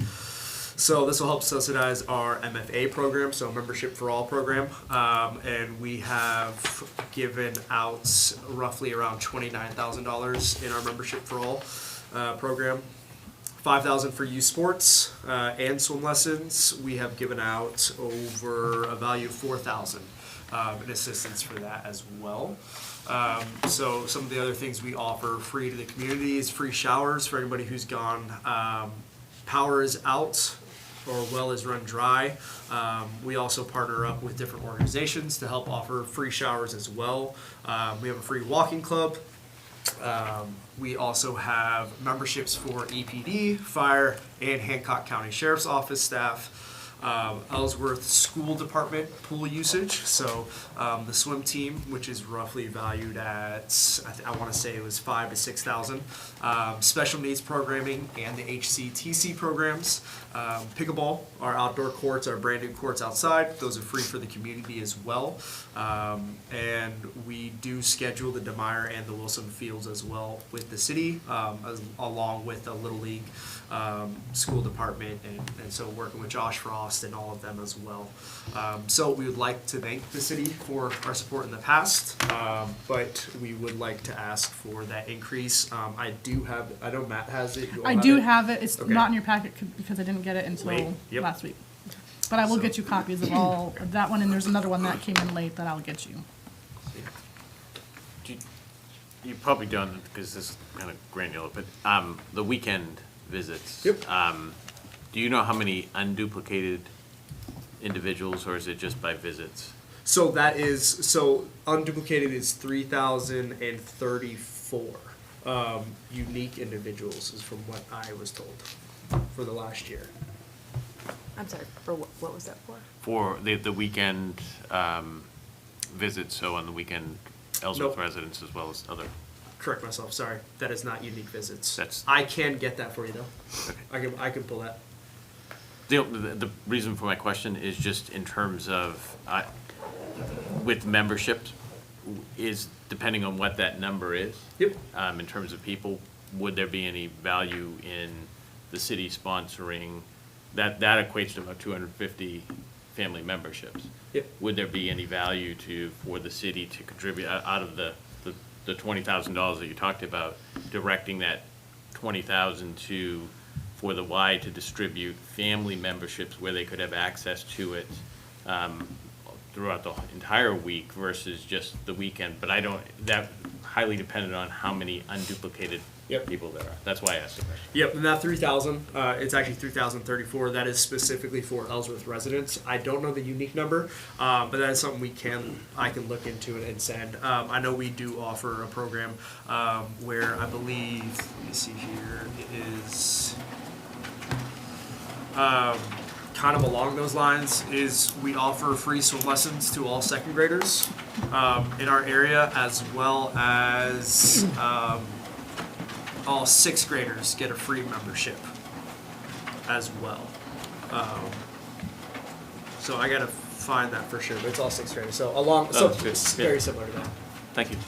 So this will help subsidize our MFA program, so Membership for All program. And we have given out roughly around $29,000 in our Membership for All program. 5,000 for youth sports and swim lessons. We have given out over a value of 4,000 in assistance for that as well. So some of the other things we offer free to the community is free showers for anybody who's gone power is out or well is run dry. We also partner up with different organizations to help offer free showers as well. We have a free walking club. We also have memberships for EPD, Fire, and Hancock County Sheriff's Office staff. Ellsworth School Department pool usage, so the swim team, which is roughly valued at, I want to say it was 5,000 to 6,000. Special needs programming and the HCTC programs. Pickleball, our outdoor courts, our brand new courts outside, those are free for the community as well. And we do schedule the DeMeyer and the Wilson fields as well with the city, along with the Little League school department, and so working with Josh Frost and all of them as well. So we would like to thank the city for our support in the past, but we would like to ask for that increase. I know Matt has it. You all I have do it? have it. It's Okay. not in your packet because I didn't get it until Late, yep. last week. But I will So- get you copies of all of that one, and there's another one that came in late that I'll get you. You probably don't, because this is kind of granular, but the weekend visits. Yep. Do you know how many unduplicated individuals, or is it just by visits? So unduplicated is 3,034 unique individuals is from what I was told for the last year. I'm sorry, for what was that for? For the weekend visits, so on the weekend, Ellsworth Nope. residents as well as other. Correct myself, sorry. That is not unique visits. That's- I can get that for you though. Okay. I can pull that. The reason for my question is just in terms of, with memberships, is depending on what that number is. Yep. In terms of people, would there be any value in the city sponsoring, that equates to about 250 family memberships. Yep. Would there be any value for the city to contribute, out of the $20,000 that you talked about, directing that 20,000 for the Y to distribute family memberships where they could have access to it throughout the entire week versus just the weekend? But that highly dependent on how many unduplicated people there are. That's why I asked the question. Yep, and that 3,000, it's actually 3,034. That is specifically for Ellsworth residents. I don't know the unique number, but that is something I can look into it and send. I know we do offer a program where I believe, let me see here, it is kind of along those lines, is we offer free swim lessons to all second graders in our area, as well as all sixth graders get a free membership as well. So I gotta find that for sure, but it's all sixth graders. So Good. it's Yeah. very similar to that. Thank you.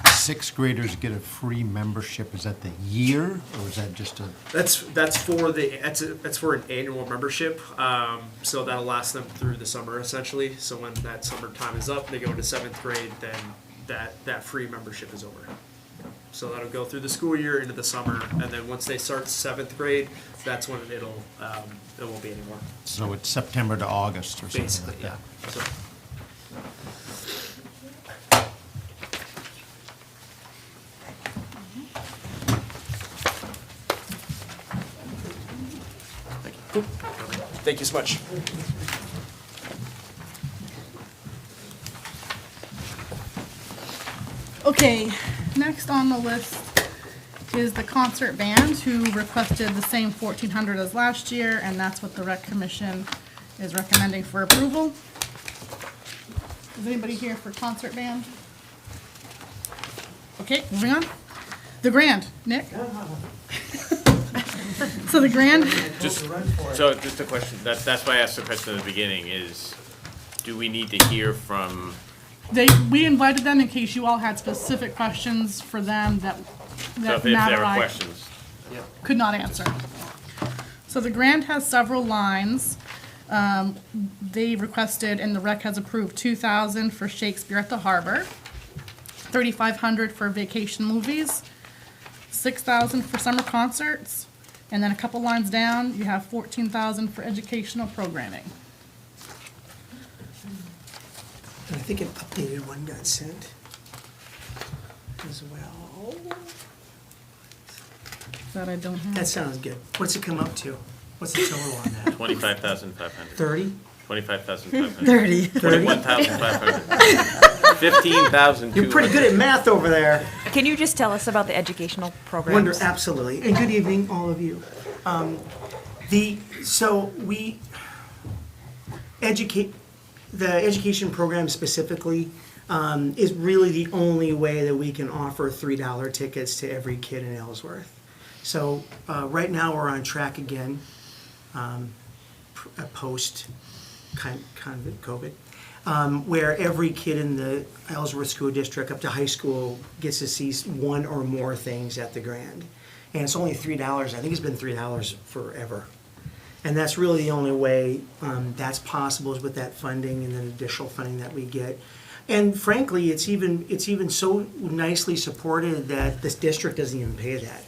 Sixth graders get a free membership. Is that the year, or is that just a? That's for an annual membership. So that'll last them through the summer essentially. So when that summer time is up, they go into seventh grade, then that free membership is over. So that'll go through the school year into the summer, and then once they start seventh grade, that's when it won't be anymore. So it's September to August or something Basically, like yeah. that. So, cool. Thank you so much. Okay, next on the list is the concert band, who requested the same 1,400 as last year, and that's what the rec commission is recommending for approval. Is anybody here for concert band? Okay, moving on. The Grand, Nick? So the Grand, Just a question, that's why I asked the question at the beginning, is do we need to hear from, we invited them in case you all had specific questions for them that so if Matt there or are I questions? could not answer. So the grant has several lines. They requested, and the rec has approved, 2,000 for Shakespeare at the Harbor, 3,500 for vacation movies, 6,000 for summer concerts, and then a couple lines down, you have 14,000 for educational programming. And I think an updated one got sent as well. That I don't have. That sounds good. What's it come up to? What's the total on that? 25,500. 30? 25,500. 30. 21,500. 15,200. You're pretty good at math over there. Can you just tell us about the educational programs? Absolutely. And good evening, all of you. The education program specifically is really the only way that we can offer $3 tickets to every kid in Ellsworth. So right now, we're on track again, post kind of COVID, where every kid in the Ellsworth School District up to high school gets to see one or more things at the Grand. And it's only $3. I think it's been $3 forever. And that's really the only way that's possible, is with that funding and then additional funding that we get. And frankly, it's even so nicely supported that this district doesn't even pay that.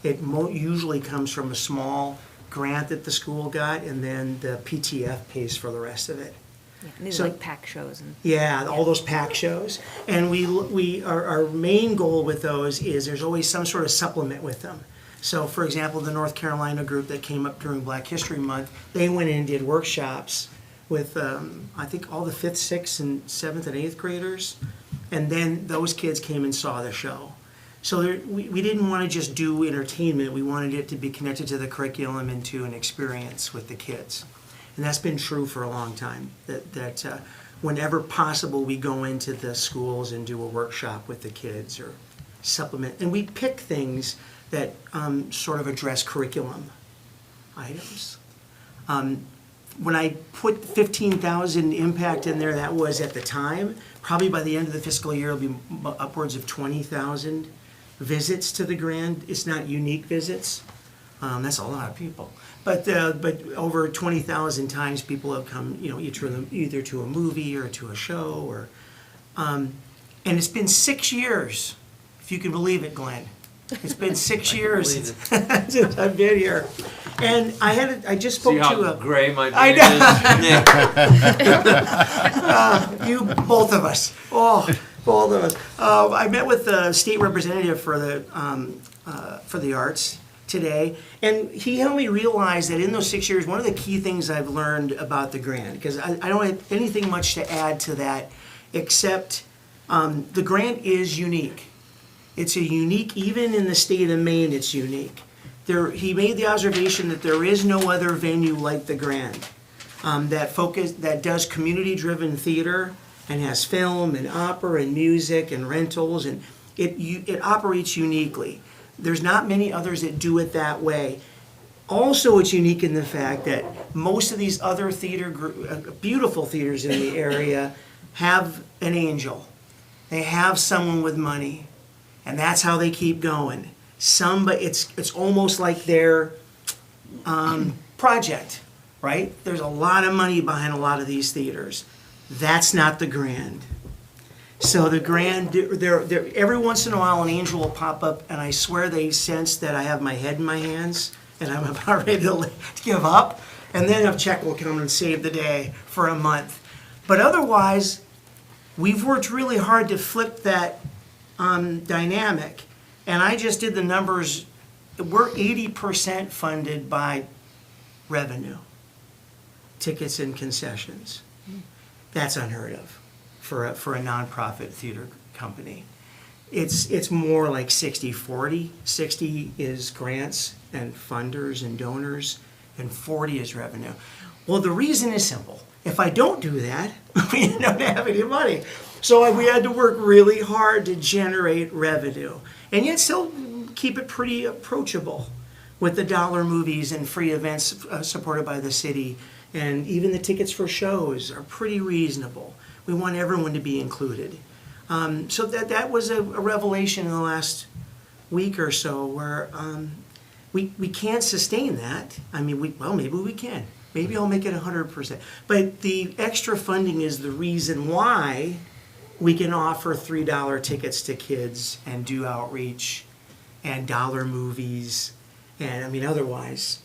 It usually comes from a small grant that the school got, and then the PTF pays for the rest of it. And these So- are like pack shows and. Yeah, all those pack shows. And our main goal with those is there's always some sort of supplement with them. So for example, the North Carolina group that came up during Black History Month, they went in and did workshops with, I think, all the 5th, 6th, and 7th and 8th graders. And then those kids came and saw the show. So we didn't want to just do entertainment, we wanted it to be connected to the curriculum and to an experience with the kids. And that's been true for a long time, that whenever possible, we go into the schools and do a workshop with the kids or supplement. And we pick things that sort of address curriculum items. When I put 15,000 impact in there, that was at the time. Probably by the end of the fiscal year, it'll be upwards of 20,000 visits to the Grand. It's not unique visits. That's a lot of people. But over 20,000 times people have come, either to a movie or to a show or, and it's been 6 years, if you can believe it, Glenn. It's been 6 years since I've been here. And I just spoke to a. See how gray my I beard is, Nick? You, both of us. Oh, both of us. I met with the state representative for the arts today, and he helped me realize that in those 6 years, one of the key things I've learned about the Grand, because I don't have anything much to add to that, except the Grand is unique. It's a unique, even in the state of Maine, it's unique. He made the observation that there is no other venue like the Grand that does community-driven theater and has film and opera and music and rentals, and it operates uniquely. There's not many others that do it that way. Also, it's unique in the fact that most of these other beautiful theaters in the area have an angel. They have someone with money, and that's how they keep going. It's almost like their project, right? There's a lot of money behind a lot of these theaters. That's not the Grand. So the Grand, every once in a while an angel will pop up, and I swear they sense that I have my head in my hands and I'm about ready to give up, and then a check will come and save the day for a month. But otherwise, we've worked really hard to flip that dynamic, and I just did the numbers. We're 80% funded by revenue, tickets and concessions. That's unheard of for a nonprofit theater company. It's more like 60-40. 60 is grants and funders and donors, and 40 is revenue. Well, the reason is simple. If I don't do that, we don't have any money. So we had to work really hard to generate revenue, and yet still keep it pretty approachable with the dollar movies and free events supported by the city, and even the tickets for shows are pretty reasonable. We want everyone to be included. So that was a revelation in the last week or so, where we can't sustain that. I mean, maybe we can. Maybe I'll make it 100%. But the extra funding is the reason why we can offer $3 tickets to kids and do outreach and dollar movies. And I mean, otherwise,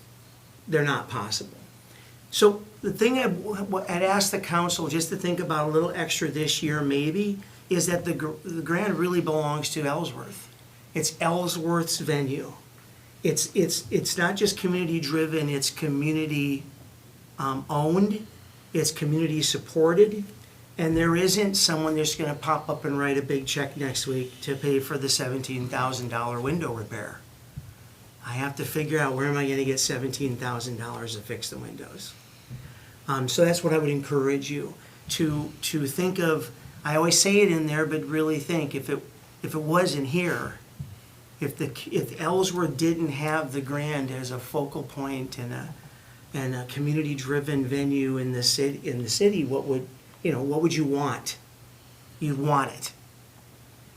they're not possible. So the thing I'd ask the council just to think about a little extra this year maybe is that the Grand really belongs to Ellsworth. It's Ellsworth's venue. It's not just community driven, it's community owned, it's community supported, and there isn't someone that's going to pop up and write a big check next week to pay for the $17,000 window repair. I have to figure out where am I going to get $17,000 to fix the windows. So that's what I would encourage you to think of. I always say it in there, but really think if it wasn't here, if Ellsworth didn't have the Grand as a focal point and a community-driven venue in the city, what would you want? You'd want it.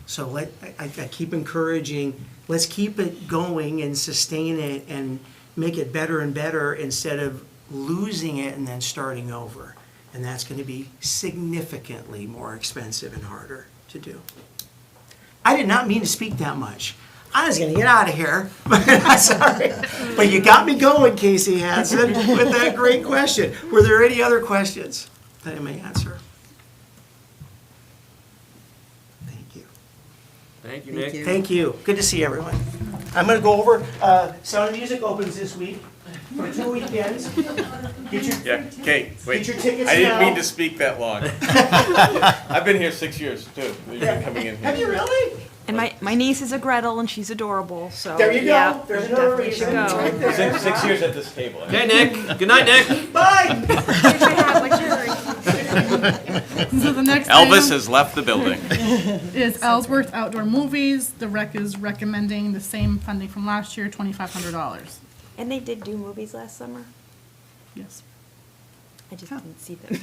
So I keep encouraging, let's keep it going and sustain it and make it better and better instead of losing it and then starting over. And that's going to be significantly more expensive and harder to do. I did not mean to speak that much. I was going to get out of here, sorry. But you got me going, Casey Hansen, with that great question. Were there any other questions? that I may answer. Thank you. Thank you, Nick. Thank you. Good to see everyone. I'm going to go over, Sound of Music opens this week for 2 weekends. Get your, Yeah, Kate, wait. Get your tickets I didn't now. mean to speak that long. I've been here 6 years, too. You've been coming in here. Have you really? And my niece is a Gretel, and she's adorable, so. There you go. yeah, There's another definitely should reason. It's right go. there. 6 years at this table. Okay, Nick. Good night, Nick. Bye. So the next Elvis item has left the building. is Ellsworth Outdoor Movies. The rec is recommending the same funding from last year, $2,500. And they did do movies last summer. Yes. I just didn't see them.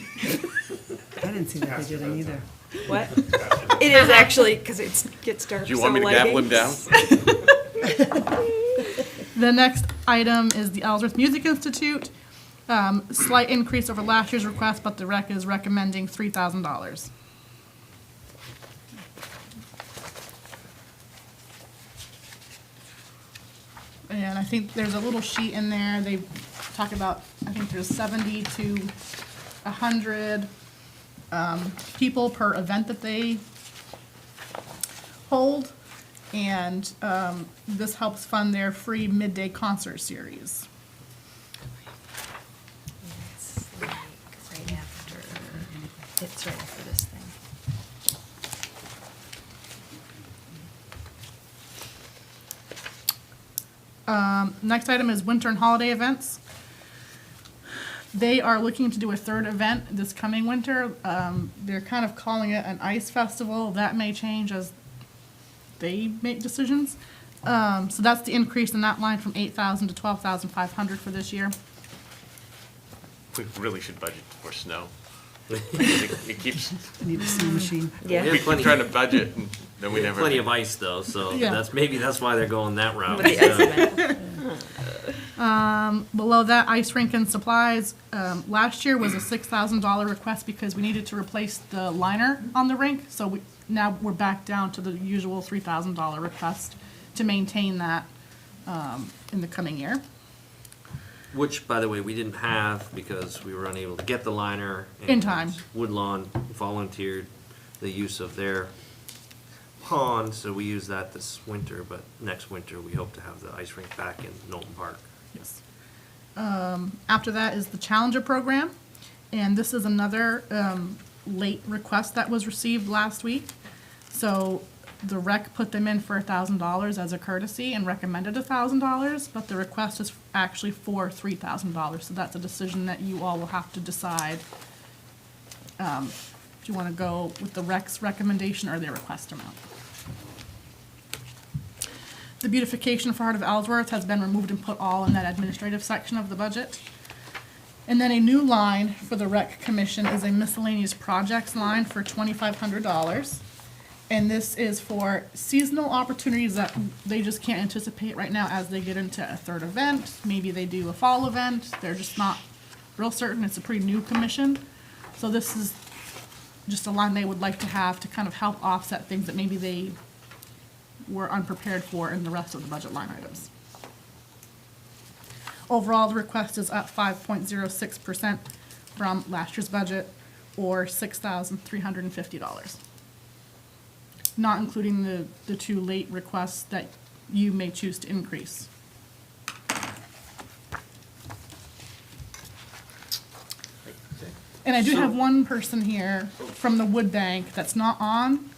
I didn't see that they did it either. What? It is actually, because it gets dark. Do you want me to gavel him down? The next item is the Ellsworth Music Institute. Slight increase over last year's request, but the rec is recommending $3,000. And I think there's a little sheet in there, they talk about, I think there's 70 to 100 people per event that they hold. And this helps fund their free midday concert series. It's like right after, it's right after this thing. Next item is winter and holiday events. They are looking to do a third event this coming winter. They're kind of calling it an ice festival. That may change as they make decisions. So that's the increase in that line from $8,000 to $12,500 for this year. We really should budget for snow. It keeps, Need a snow machine. Yeah. we keep trying to budget, and then we never. Plenty of ice though, so Yeah. that's why they're going that route. With the estimate. Below that, ice rink and supplies. Last year was a $6,000 request because we needed to replace the liner on the rink. So now we're back down to the usual $3,000 request to maintain that in the coming year. Which, by the way, we didn't have because we were unable to get the liner. In and time. Woodlawn volunteered the use of their pond, so we used that this winter, but next winter we hope to have the ice rink back in Knowlton Park. Yes. After that is the Challenger program, and this is another late request that was received last week. So the rec put them in for $1,000 as a courtesy and recommended $1,000, but the request is actually for $3,000. So that's a decision that you all will have to decide if you want to go with the rec's recommendation or their request amount. The beautification for Heart of Ellsworth has been removed and put all in that administrative section of the budget. And then a new line for the rec commission is a miscellaneous projects line for $2,500. And this is for seasonal opportunities that they just can't anticipate right now as they get into a third event. Maybe they do a fall event. They're just not real certain. It's a pretty new commission. So this is just a line they would like to have to kind of help offset things that maybe they were unprepared for in the rest of the budget line items. Overall, the request is up 5.06% from last year's budget, or $6,350. Not including the two late requests that you may choose to increase. And I do have one person here from the Wood Bank that's not on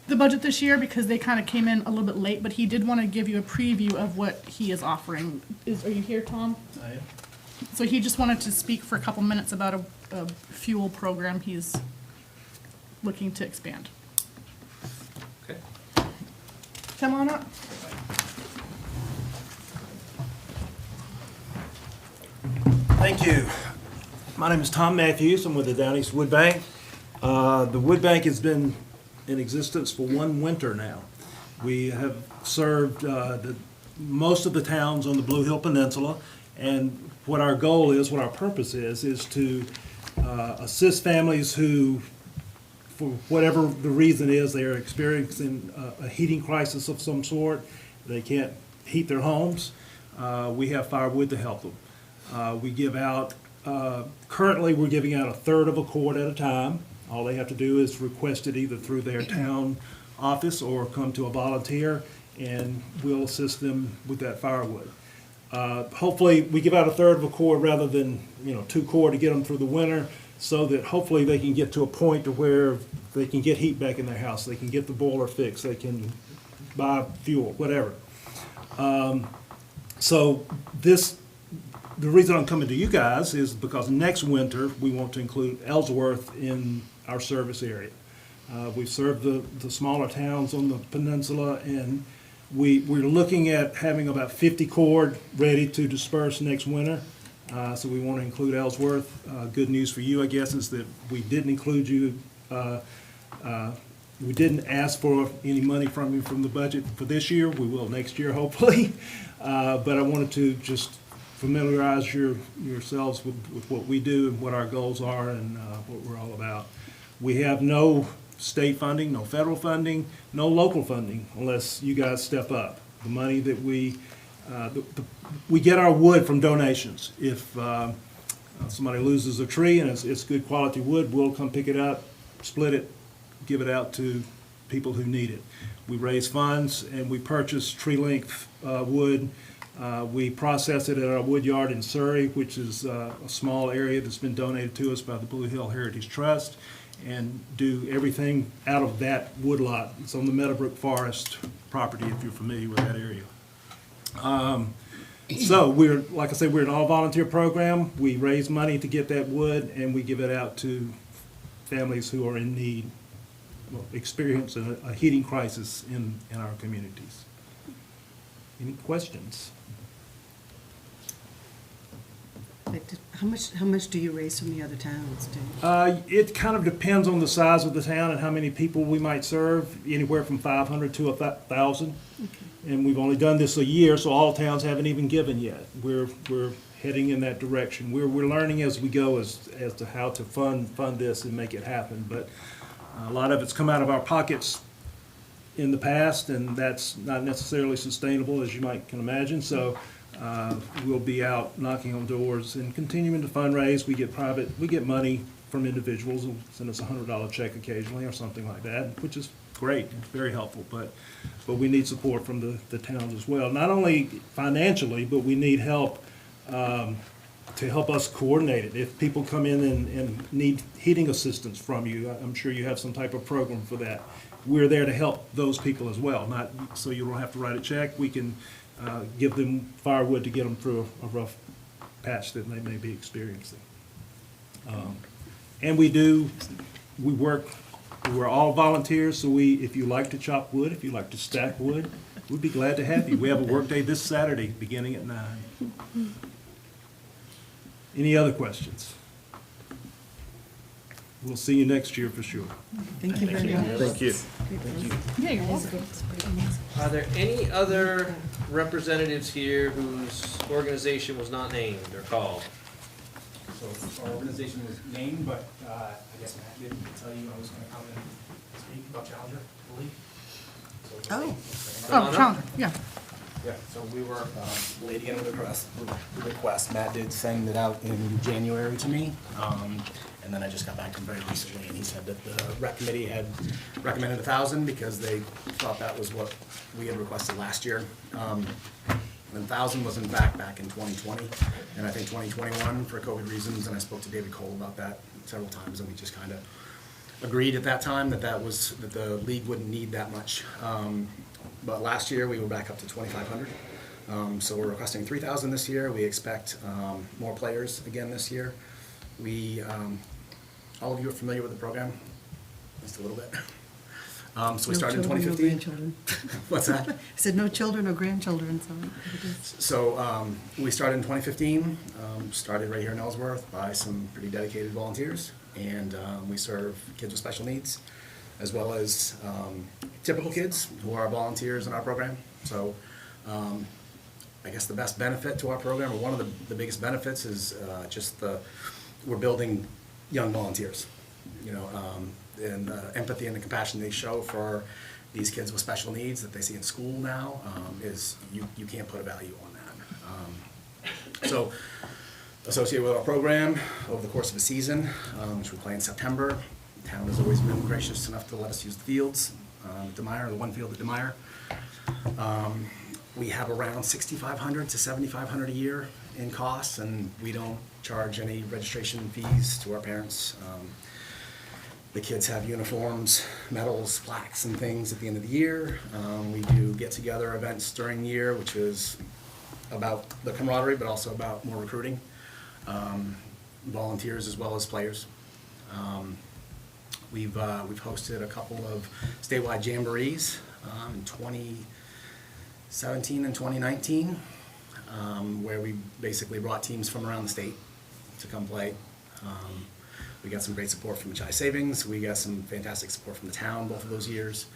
the budget this year because they kind of came in a little bit late, but he did want to give you a preview of what he is offering. Are you here, Tom? I am. So he just wanted to speak for a couple minutes about a fuel program he's looking to expand. Okay. Come on up. Thank you. My name is Tom Matthews. I'm with the Down East Wood Bank. The Wood Bank has been in existence for one winter now. We have served most of the towns on the Blue Hill Peninsula, and what our goal is, what our purpose is to assist families who, for whatever the reason is, they are experiencing a heating crisis of some sort. They can't heat their homes. We have firewood to help them. We give out Currently, we're giving out a third of a cord at a time. All they have to do is request it either through their town office or come to a volunteer, and we'll assist them with that firewood. Hopefully, we give out a third of a cord rather than, 2 cord to get them through the winter, so that hopefully they can get to a point to where they can get heat back in their house, they can get the boiler fixed, they can buy fuel, whatever. So the reason I'm coming to you guys is because next winter, we want to include Ellsworth in our service area. We've served the smaller towns on the peninsula, and we're looking at having about 50 cord ready to disperse next winter. So we want to include Ellsworth. Good news for you, I guess, is that we didn't include you. We didn't ask for any money from you from the budget for this year. We will next year, hopefully. But I wanted to just familiarize yourselves with what we do and what our goals are and what we're all about. We have no state funding, no federal funding, no local funding unless you guys step up. The money that we get our wood from donations. If somebody loses a tree and it's good quality wood, we'll come pick it up, split it, give it out to people who need it. We raise funds and we purchase tree length wood. We process it at our wood yard in Surrey, which is a small area that's been donated to us by the Blue Hill Heritage Trust, and do everything out of that wood lot. It's on the Meadowbrook Forest property, if you're familiar with that area. So we're, like I said, we're an all-volunteer program. We raise money to get that wood, and we give it out to families who are in need, experience a heating crisis in our communities. Any questions? How much do you raise from the other towns? It kind of depends on the size of the town and how many people we might serve, anywhere from 500 to 1,000. And we've only done this a year, so all towns haven't even given yet. We're heading in that direction. We're learning as we go as to how to fund this and make it happen. But a lot of it's come out of our pockets in the past, and that's not necessarily sustainable, as you might can imagine. So we'll be out knocking on doors and continuing to fundraise. We get money from individuals who send us a $100 check occasionally or something like that, which is great. It's very helpful, but we need support from the towns as well. Not only financially, but we need help to help us coordinate it. If people come in and need heating assistance from you, I'm sure you have some type of program for that. We're there to help those people as well, not so you don't have to write a check. We can give them firewood to get them through a rough patch that they may be experiencing. And we're all volunteers, so if you like to chop wood, if you like to stack wood, we'd be glad to have you. We have a work day this Saturday, beginning at 9. Any other questions? We'll see you next year for sure. Thank you very much. Thank you. Yeah, you're welcome. Are there any other representatives here whose organization was not named or called? So our organization was named, but I guess Matt didn't tell you I was going to come and speak about Challenger, I believe. Oh, Challenger, yeah. Yeah, so we were late again with the request. Matt did send it out in January to me, and then I just got back to him very recently, and he said that the rec committee had recommended 1,000 because they thought that was what we had requested last year. 1,000 was in fact back in 2020, and I think 2021 for COVID reasons, and I spoke to David Cole about that several times, and we just kind of agreed at that time that the league wouldn't need that much. But last year, we were back up to 2,500. So we're requesting 3,000 this year. We expect more players again this year. All of you are familiar with the program, just a little bit. So we started in 2015. What's that? I said no children or grandchildren, So we started in 2015, started right here in Ellsworth by some pretty dedicated volunteers, and we serve kids with special needs, as well as typical kids who are volunteers in our program. So I guess the best benefit to our program, or one of the biggest benefits, is we're building young volunteers, and the empathy and the compassion they show for these kids with special needs that they see in school now is you can't put a value on that. So associated with our program over the course of a season, which we play in September. The town has always been gracious enough to let us use the fields, DeMeyer, the one field at DeMeyer. We have around $6,500 to $7,500 a year in costs, and we don't charge any registration fees to our parents. The kids have uniforms, medals, plaques, and things at the end of the year. We do get-together events during the year, which is about the camaraderie, but also about more recruiting, volunteers as well as players. We've hosted a couple of statewide jamborees in 2017 and 2019, where we basically brought teams from around the state to come play. We got some great support from Chi Savings. We got some fantastic support from the town both of those years.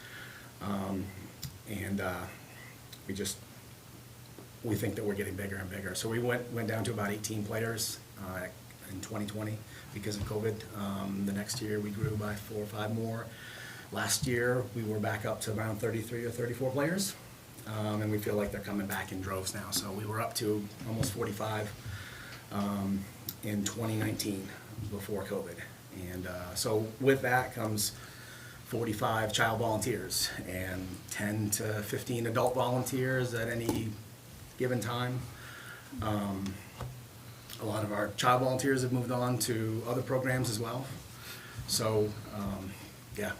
We think that we're getting bigger and bigger. So we went down to about 18 players in 2020 because of COVID. The next year we grew by 4 or 5 more. Last year we were back up to around 33 or 34 players. And we feel like they're coming back in droves now. So we were up to almost 45 in 2019 before COVID. And so with that comes 45 child volunteers and 10 to 15 adult volunteers at any given time. A lot of our child volunteers have moved on to other programs as well. So yeah,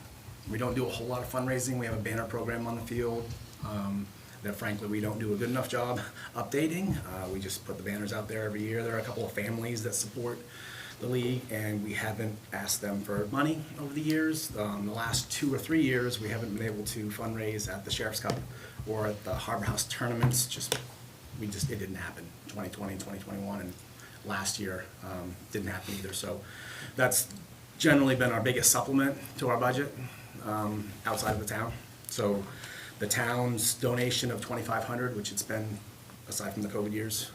we don't do a whole lot of fundraising. We have a banner program on the field that frankly we don't do a good enough job updating. We just put the banners out there every year. There are a couple of families that support the league, and we haven't asked them for money over the years. The last 2 or 3 years, we haven't been able to fundraise at the Sheriff's Cup or at the Harbor House tournaments. It didn't happen. 2020, 2021, and last year didn't happen either. So that's generally been our biggest supplement to our budget outside of the town. So the town's donation of $2,500, which it's been aside from the COVID years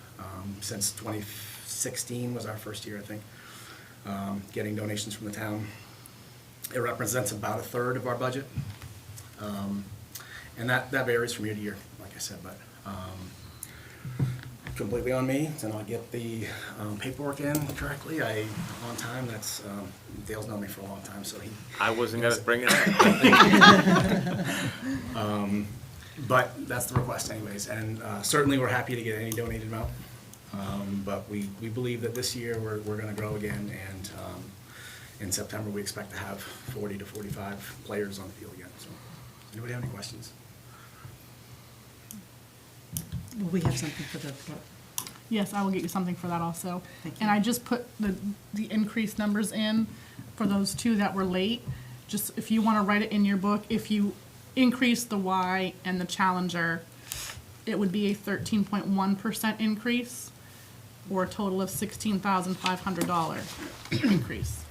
since 2016 was our first year, I think. Getting donations from the town. It represents about 1/3 of our budget. And that varies from year to year, like I said, but completely on me to not get the paperwork in correctly. On time, that's, Dale's known me for a long time, so I wasn't gonna bring it up. But that's the request anyways, and certainly we're happy to get any donated amount. But we believe that this year we're gonna grow again, and in September we expect to have 40 to 45 players on the field again. So, anybody have any questions? Will we have something for the, Yes, I will get you something for that also. Thank you. And I just put the increased numbers in for those 2 that were late. Just if you want to write it in your book, if you increase the Y and the Challenger, it would be a 13.1% increase, or a total of $16,500 increase.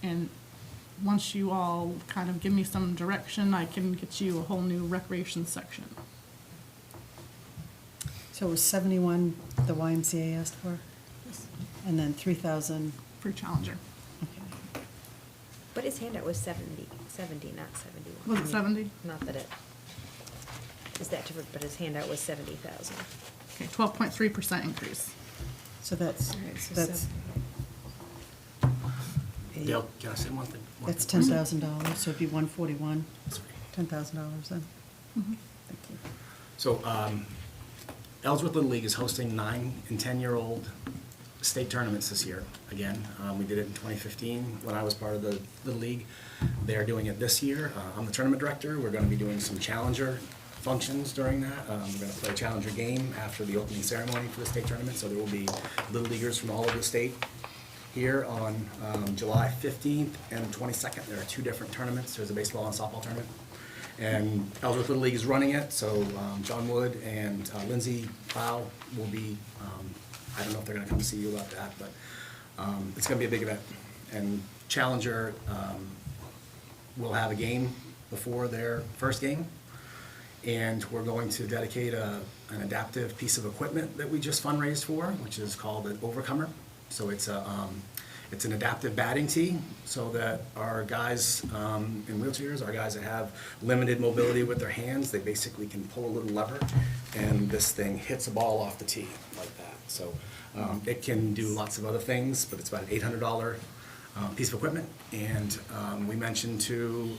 And once you all kind of give me some direction, I can get you a whole new recreation section. so it was 71 the YMCA asked for? And then 3,000, For Challenger. okay. But his handout was 70, not 71. Was it 70? Not that it, is that different, but his handout was 70,000. Okay, 12.3% increase. So that's, Dale, can I say one thing? that's $10,000, so it'd be 141, $10,000 then. Mhm. Thank you. So Ellsworth Little League is hosting 9 and 10-year-old state tournaments this year. Again, we did it in 2015 when I was part of the Little League. They are doing it this year. I'm the tournament director. We're going to be doing some Challenger functions during that. We're going to play a Challenger game after the opening ceremony for the state tournament. So there will be Little Leaguers from all over the state here on July 15th and 22nd. There are 2 different tournaments. There's a baseball and softball tournament. And Ellsworth Little League is running it, so John Wood and Lindsay Plow will be, I don't know if they're gonna come see you about that, but it's gonna be a big event. And Challenger will have a game before their first game, and we're going to dedicate an adaptive piece of equipment that we just fundraised for, which is called an Overcomer. So it's an adaptive batting tee, so that our guys in wheelchairs, our guys that have limited mobility with their hands, they basically can pull a little lever, and this thing hits a ball off the tee like that. So it can do lots of other things, but it's about an $800 piece of equipment. And we mentioned to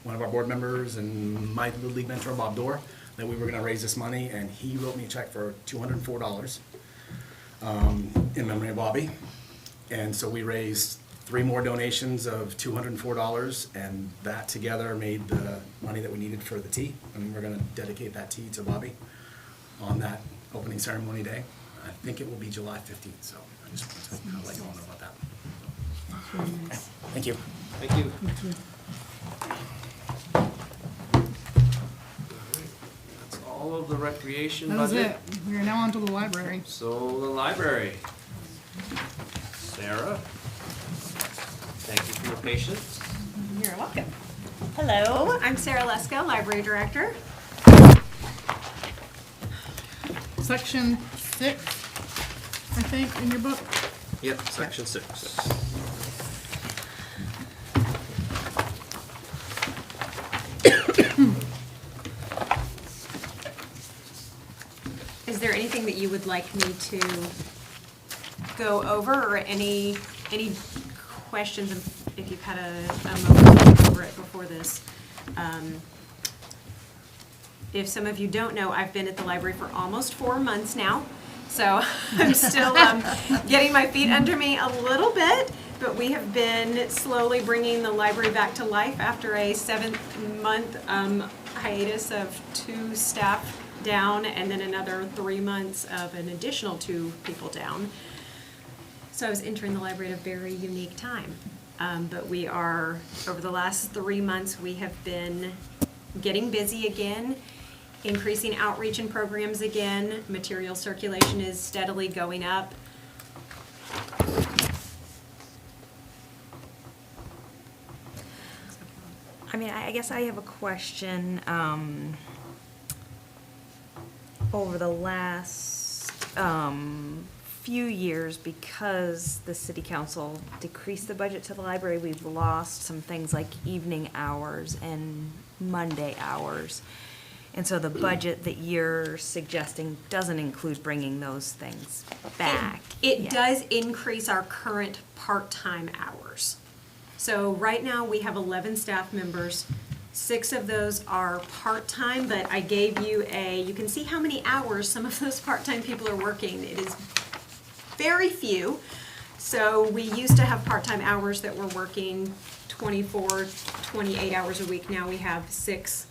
one of our board members and my Little League mentor, Bob Dorr, that we were gonna raise this money, and he wrote me a check for $204 in memory of Bobby. And so we raised 3 more donations of $204, and that together made the money that we needed for the tea. And we're gonna dedicate that tea to Bobby on that opening ceremony day. I think it will be July 15th, so I just wanted to let you all know about that. Okay, thank you. Thank you. That's all of the recreation That was budget. it. We are now on to the library. So the library. Sarah, thank you for your patience. You're welcome. Hello, I'm Sarah Lesko, Library Director. Section 6, I think, in your book. Yep, section 6. Is there anything that you would like me to go over, or any questions, if you've had a moment to look over it before this? If some of you don't know, I've been at the library for almost 4 months now, so I'm still getting my feet under me a little bit, but we have been slowly bringing the library back to life after a 7-month hiatus of 2 staff down, and then another 3 months of an additional 2 people down. So I was entering the library at a very unique time. But we are, over the last 3 months, we have been getting busy again, increasing outreach and programs again. Material circulation is steadily going up. I mean, I guess I have a question. Over the last few years, because the city council decreased the budget to the library, we've lost some things like evening hours and Monday hours. And so the budget that you're suggesting doesn't include bringing those things back. It does increase our current part-time hours. So right now, we have 11 staff members. 6 of those are part-time, but I gave you you can see how many hours some of those part-time people are working. It is very few. So we used to have part-time hours that were working 24, 28 hours a week. Now we have 6,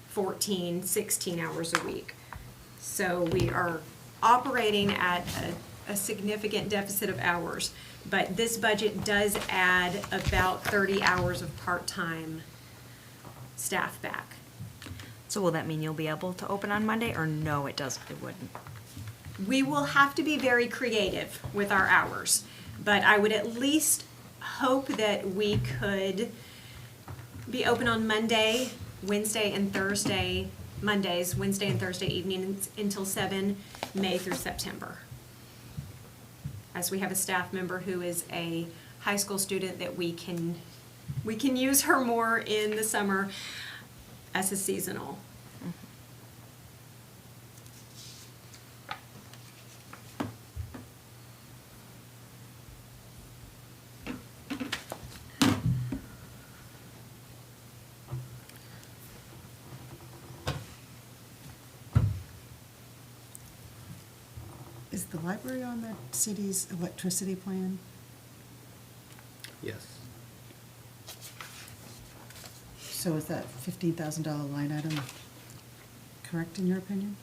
14, 16 hours a week. So we are operating at a significant deficit of hours. But this budget does add about 30 hours of part-time staff back. So will that mean you'll be able to open on Monday, or no, it doesn't, it wouldn't? We will have to be very creative with our hours, but I would at least hope that we could be open on Monday, Wednesday, and Thursday, Mondays, Wednesday and Thursday evenings until 7, May through September. As we have a staff member who is a high school student that we can use her more in the summer as a seasonal. Is the library on the city's electricity plan? Yes. So is that $15,000 line item correct in your opinion?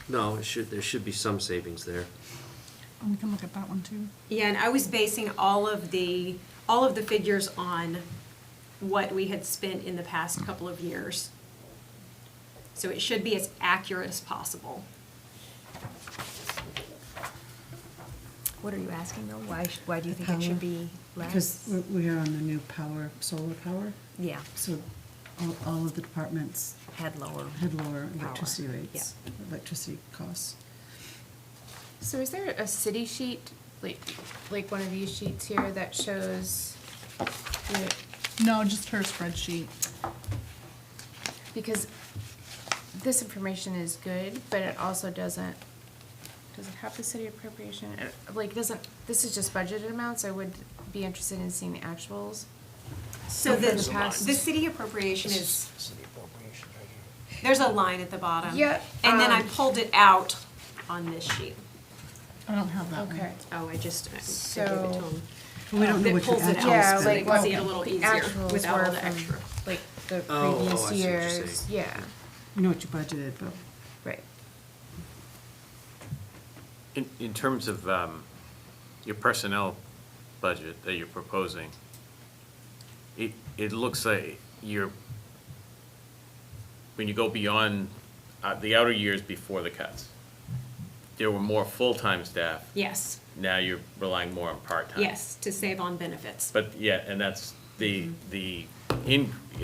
No, there should be some savings there. And we can look at that one too. Yeah, and I was basing all of the figures on what we had spent in the past couple of years. So it should be as accurate as possible. What are you asking though? Why do you think it should be less? Because we are on the new solar power. Yeah. So all of the departments Had lower electricity power. rates, electricity costs. So is there a city sheet, like one of these sheets here that shows the, No, just her spreadsheet. because this information is good, but it also doesn't does it have the city appropriation? Like, doesn't, this is just budgeted amounts, I would be interested in seeing the actuals. So For the past- the city appropriation is, there's a line at the bottom. Yeah, And then I pulled it out on this sheet. I don't have that one. Okay. Oh, I just gave it to So- him. But we don't know It what your pulls it actual out, Yeah, so they like can what see it a little the easier actuals without all were the from, extra. like, the Oh, I previous see what you're years, saying. yeah, You know what you budgeted, but right. In terms of your personnel budget that you're proposing, it looks like when you go beyond the outer years before the cuts, there were more full-time staff. Yes, Now you're relying more on part-time. yes, to save on benefits. But, yeah, and that's it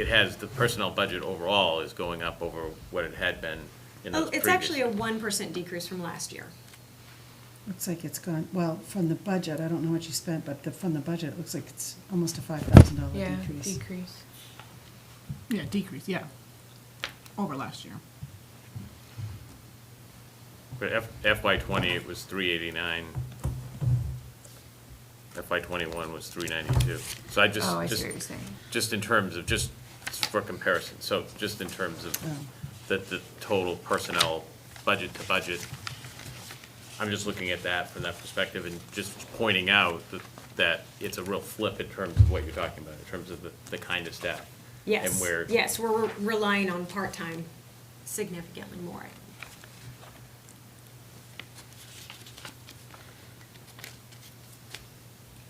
has, the personnel budget overall is going up over what it had been in those Oh, previous. it's actually a 1% decrease from last year. looks like it's gone, well, from the budget, I don't know what you spent, but from the budget, it looks like it's almost a $5,000 Yeah, decrease. decrease. Yeah, decrease, yeah. Over last year. But FY '20, it was 389. FY '21 was 392. So I just, Oh, I see what you're saying. just in terms of, just for comparison, so just in terms of Oh. the total personnel budget to budget, I'm just looking at that from that perspective and just pointing out that it's a real flip in terms of what you're talking about, in terms of the kind of staff. Yes, And where. yes, we're relying on part-time significantly more.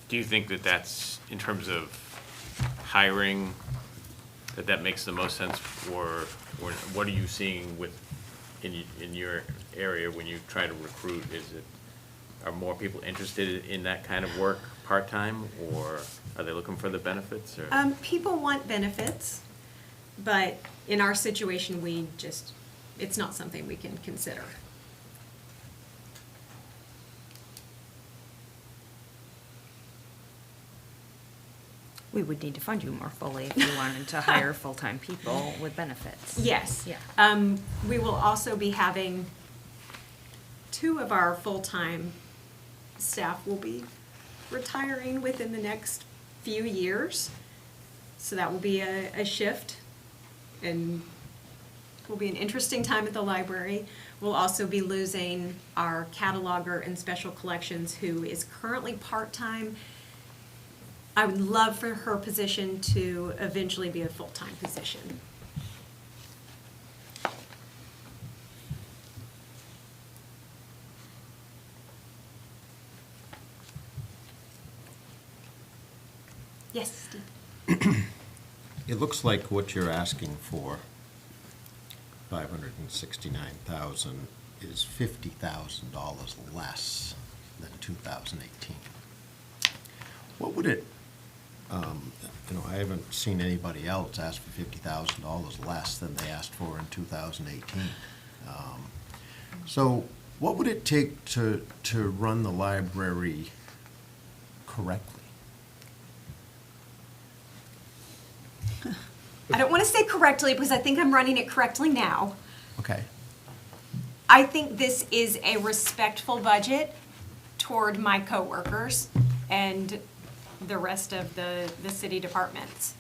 Do you think that that's, in terms of hiring, that makes the most sense, or what are you seeing in your area when you try to recruit? Are more people interested in that kind of work part-time, or are they looking for the benefits, or? People want benefits, but in our situation, it's not something we can consider. We would need to fund you more fully if you wanted to hire full-time people with benefits. Yes. Yeah. We will also be having 2 of our full-time staff will be retiring within the next few years. So that will be a shift and will be an interesting time at the library. We'll also be losing our cataloger and special collections, who is currently part-time. I would love for her position to eventually be a full-time position. Yes, Steve? It looks like what you're asking for, 569,000, is $50,000 less than 2018. What would it, I haven't seen anybody else ask for $50,000 less than they asked for in 2018. So what would it take to run the library correctly? I don't want to say correctly because I think I'm running it correctly now. Okay. I think this is a respectful budget toward my coworkers and the rest of the city departments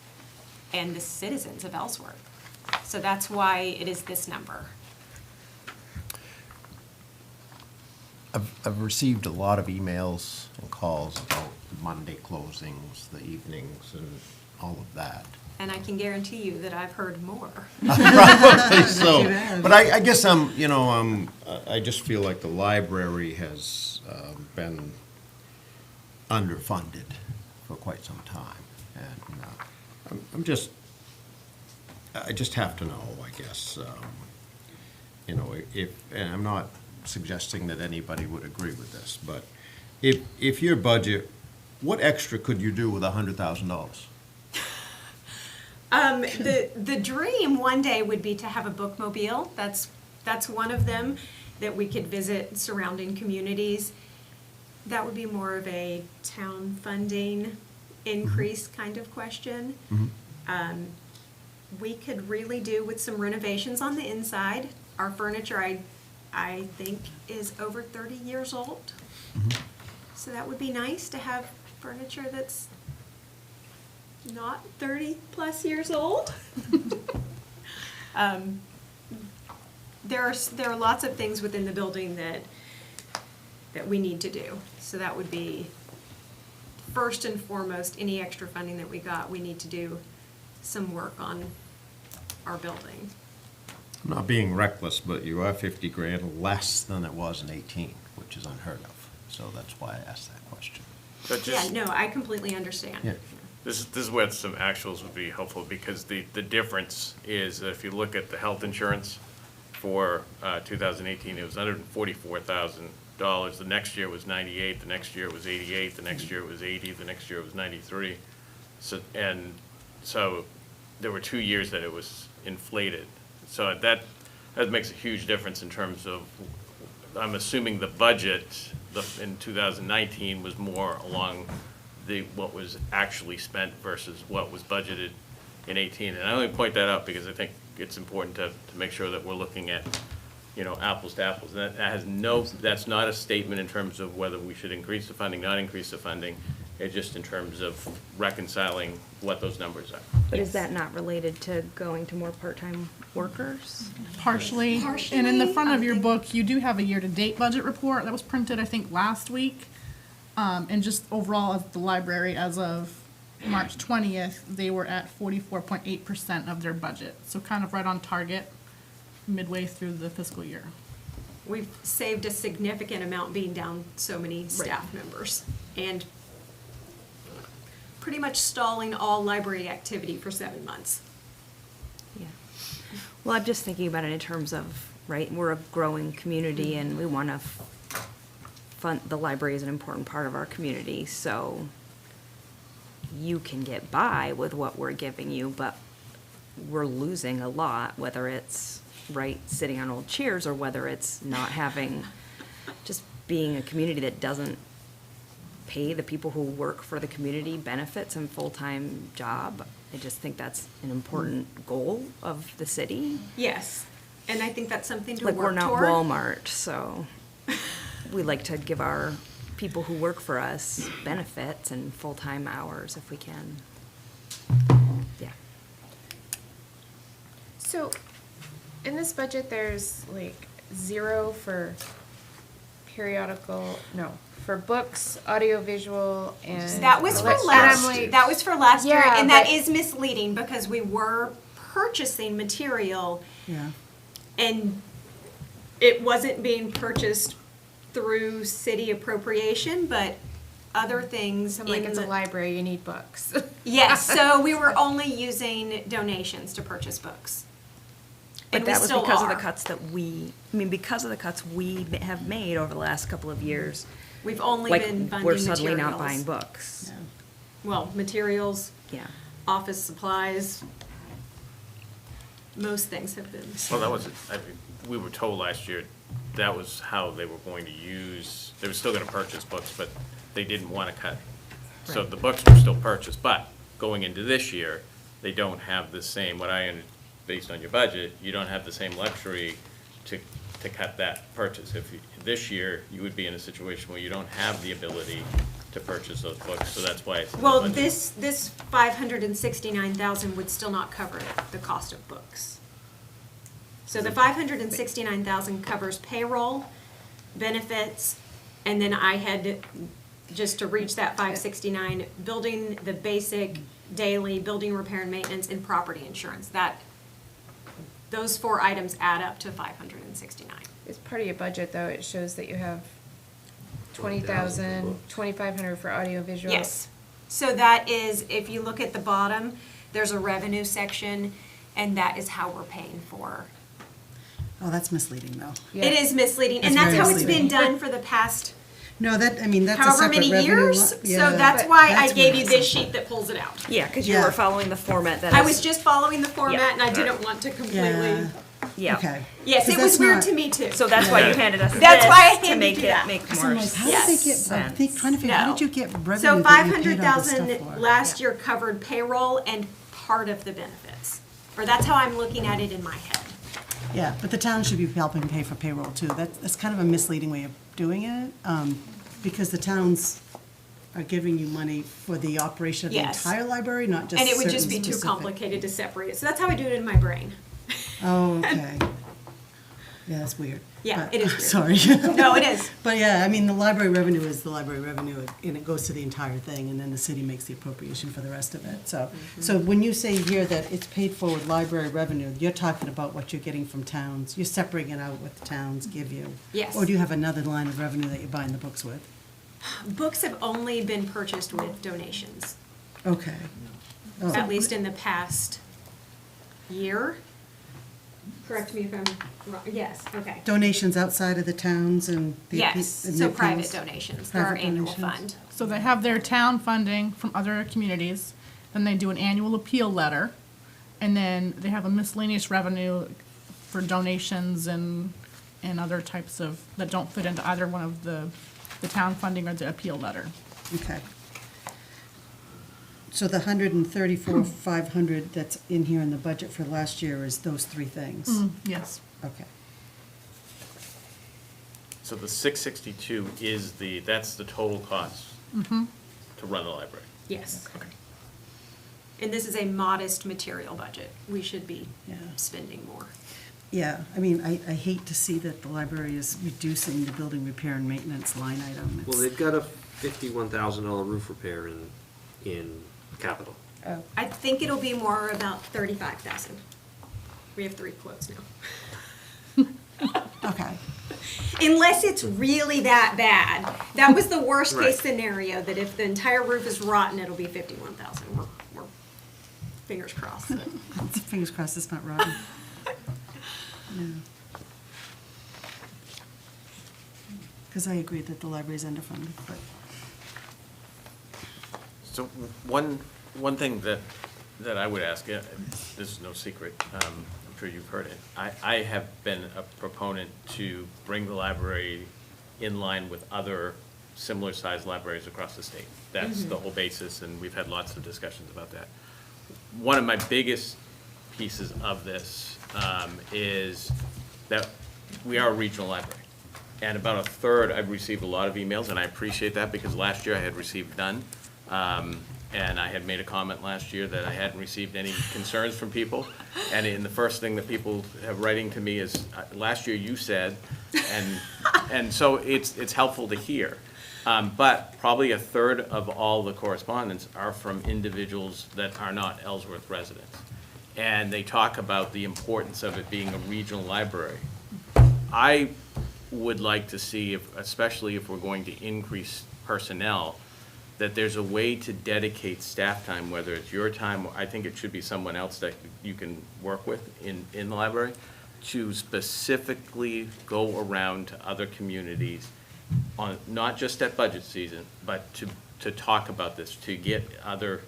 and the citizens of Ellsworth. So that's why it is this number. I've received a lot of emails and calls about Monday closings, the evenings, and all of that. And I can guarantee you that I've heard more. Probably so. But I guess I just feel like the library has been underfunded for quite some time. And I just have to know, I guess, and I'm not suggesting that anybody would agree with this, but if your budget, what extra could you do with $100,000? The dream one day would be to have a bookmobile. That's one of them, that we could visit surrounding communities. That would be more of a town funding increase kind of question. We could really do with some renovations on the inside. Our furniture, I I think is over 30 years old. So that would be nice to have furniture that's not 30-plus years old. There are lots of things within the building that we need to do. So that would be, first and foremost, any extra funding that we got, we need to do some work on our building. I'm not being reckless, but you are 50 grand less than it was in 18, which is unheard of. So that's why I asked that question. But Yeah, just, no, I completely understand. Yeah. this is where some actuals would be helpful, because the difference is that if you look at the health insurance for 2018, it was $144,000. The next year was 98, the next year was 88, the next year was 80, the next year was 93. So there were 2 years that it was inflated. So that makes a huge difference in terms of, I'm assuming the budget in 2019 was more along what was actually spent versus what was budgeted in 18. And I only point that out because I think it's important to make sure that we're looking at, apples to apples. And that's not a statement in terms of whether we should increase the funding, not increase the funding. It's just in terms of reconciling what those numbers are. But is that not related to going to more part-time workers? Partially. And in the front of your book, you do have a year-to-date budget report that was printed, I think, last week. And just overall, at the library, as of March 20th, they were at 44.8% of their budget. So kind of right on target midway through the fiscal year. We've saved a significant amount being down so many staff members. And pretty much stalling all library activity for 7 months. Yeah. Well, I'm just thinking about it in terms of, right, we're a growing community and we want to fund, the library is an important part of our community, so you can get by with what we're giving you, but we're losing a lot, whether it's, right, sitting on old chairs or whether it's not having, just being a community that doesn't pay the people who work for the community benefits and full-time job. I just think that's an important goal of the city. Yes, and I think that's something to Like, work we're not toward. Walmart, so we like to give our people who work for us benefits and full-time hours if we can. Yeah. So, in this budget, there's like 0 for for books, audiovisual, and. That was for and last, I'm like, that was for last year, Yeah, and that but- is misleading because we were purchasing material Yeah. and it wasn't being purchased through city appropriation, but other things So I'm like, in it's a the. library, you need books. Yes, so we were only using donations to purchase books. But And we that was still because of the are. cuts because of the cuts we have made over the last couple of years. We've only Like, been funding we're suddenly not materials. buying books. Well, materials, Yeah. office supplies, most things have been. Well, that was, we were told last year that was how they were going to use, they were still gonna purchase books, but they didn't wanna cut. So Right. the books were still purchased, but going into this year, they don't have the same, based on your budget, you don't have the same luxury to cut that purchase. This year, you would be in a situation where you don't have the ability to purchase those books, so that's why it's in the Well, budget. this 569,000 would still not cover the cost of books. So the 569,000 covers payroll, benefits, and then I had, just to reach that 569, building the basic daily building repair and maintenance and property insurance. Those 4 items add up to 569. It's part of your budget, though. It shows that you have 20,000, 2,500 for audiovisual. Yes. So that is, if you look at the bottom, there's a revenue section, and that is how we're paying for. Oh, that's misleading, though. It is misleading, and It's that's very how it's been misleading. done for the past No, that's a however separate many revenue years. line. So Yeah. that's why I That's gave what you it's- this sheet that pulls it out. Yeah, because you Yeah. were following the format that I is- was just following the format, and I Right. didn't want to completely. Yeah. Okay. Yes, 'Cause it was that's weird not- to me too. So that's why you handed us That's why I this to handed make you it that. make So more I'm like, how did they Yes. get, I'm trying to figure, how No. did you get revenue So that you paid all this 500,000 stuff for? last year covered payroll and part of the benefits. Or that's how I'm looking at it in my head. Yeah, but the town should be helping pay for payroll too. That's kind of a misleading way of doing it, because the towns are giving you money for the operation of the Yes. entire library, not just And it would just certain be too specific- complicated to separate it. So that's how I do it in my brain. Oh, okay. Yeah, that's weird. Yeah, But- it is weird. Sorry. No, it is. But yeah, I mean, the library revenue is the library revenue, and it goes to the entire thing, and then the city makes the appropriation for the rest of it. So, so when you say here that it's paid for with library revenue, you're talking about what you're getting from towns. You're separating it out what the towns give you. Yes. Or do you have another line of revenue that you're buying the books with? Books have only been purchased with donations, Okay. Oh. at least in the past year. Correct me if I'm wrong. Yes, okay. Donations outside of the towns and the. Yes, and so the private appeals? donations, through our Private annual donations. fund. So they have their town funding from other communities, then they do an annual appeal letter, and then they have a miscellaneous revenue for donations and other types of, that don't fit into either one of the town funding or the appeal letter. Okay. So the 134,500 that's in here in the budget for last year is those three things? Yes. Okay. So the 662 is that's the total cost to run the library. Yes. And this is a modest material budget. We should be Yeah. spending more. Yeah, I mean, I hate to see that the library is reducing the building repair and maintenance line item. Well, they've got a $51,000 roof repair in capital. Oh. I think it'll be more about 35,000. We have 3 quotes now. Okay. Unless it's really that bad. That was the worst Right. case scenario, that if the entire roof is rotten, it'll be 51,000. We're fingers crossed. Fingers crossed it's not rotten. Because I agree that the library's underfunded, but. So one thing that I would ask, this is no secret, I'm sure you've heard it. I have been a proponent to bring the library in line with other similar sized libraries across the state. That's the whole basis, and we've had lots of discussions about that. One of my biggest pieces of this is that we are a regional library. And about a third, I've received a lot of emails, and I appreciate that, because last year I had received none. And I had made a comment last year that I hadn't received any concerns from people. And the first thing that people have writing to me is, last year you said, and so it's helpful to hear. But probably a third of all the correspondence are from individuals that are not Ellsworth residents. And they talk about the importance of it being a regional library. I would like to see, especially if we're going to increase personnel, that there's a way to dedicate staff time, whether it's your time, or I think it should be someone else that you can work with in the library, to specifically go around to other communities on, not just at budget season, but to talk about this, to get other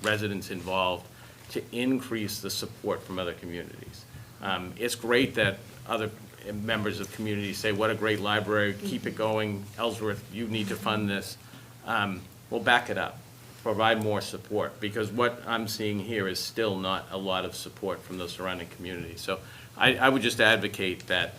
residents involved, to increase the support from other communities. It's great that other members of communities say, what a great library, keep it going, Ellsworth, you need to fund this. Well, back it up, provide more support, because what I'm seeing here is still not a lot of support from the surrounding communities. So I would just advocate that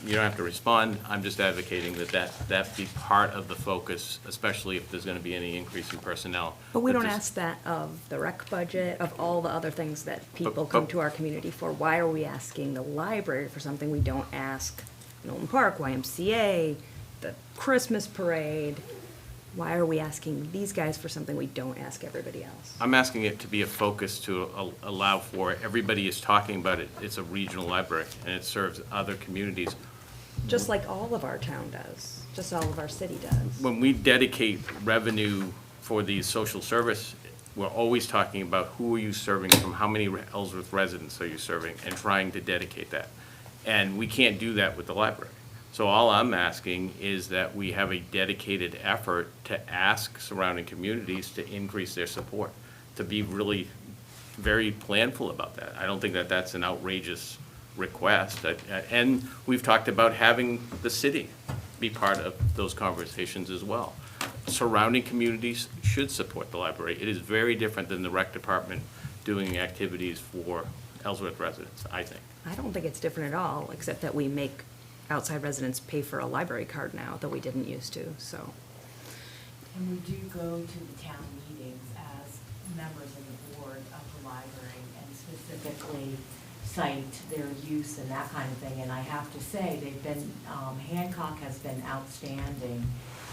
you don't have to respond, I'm just advocating that be part of the focus, especially if there's gonna be any increase in personnel. But we That don't this- ask that of the rec budget, of all the other things that people come to our community for. Why are we asking the library for something we don't ask Knowlton Park, YMCA, the Christmas parade? Why are we asking these guys for something we don't ask everybody else? I'm asking it to be a focus to allow for, everybody is talking about it, it's a regional library, and it serves other communities. Just like all of our town does, just all of our city does. When we dedicate revenue for the social service, we're always talking about who are you serving from, how many Ellsworth residents are you serving, and trying to dedicate that. And we can't do that with the library. So all I'm asking is that we have a dedicated effort to ask surrounding communities to increase their support, to be really very planful about that. I don't think that that's an outrageous request. And we've talked about having the city be part of those conversations as well. Surrounding communities should support the library. It is very different than the rec department doing activities for Ellsworth residents, I think. I don't think it's different at all, except that we make outside residents pay for a library card now that we didn't used to, so. And we do go to the town meetings as members of the board of the library and specifically cite their use and that kind of thing. And I have to say, they've been, Hancock has been outstanding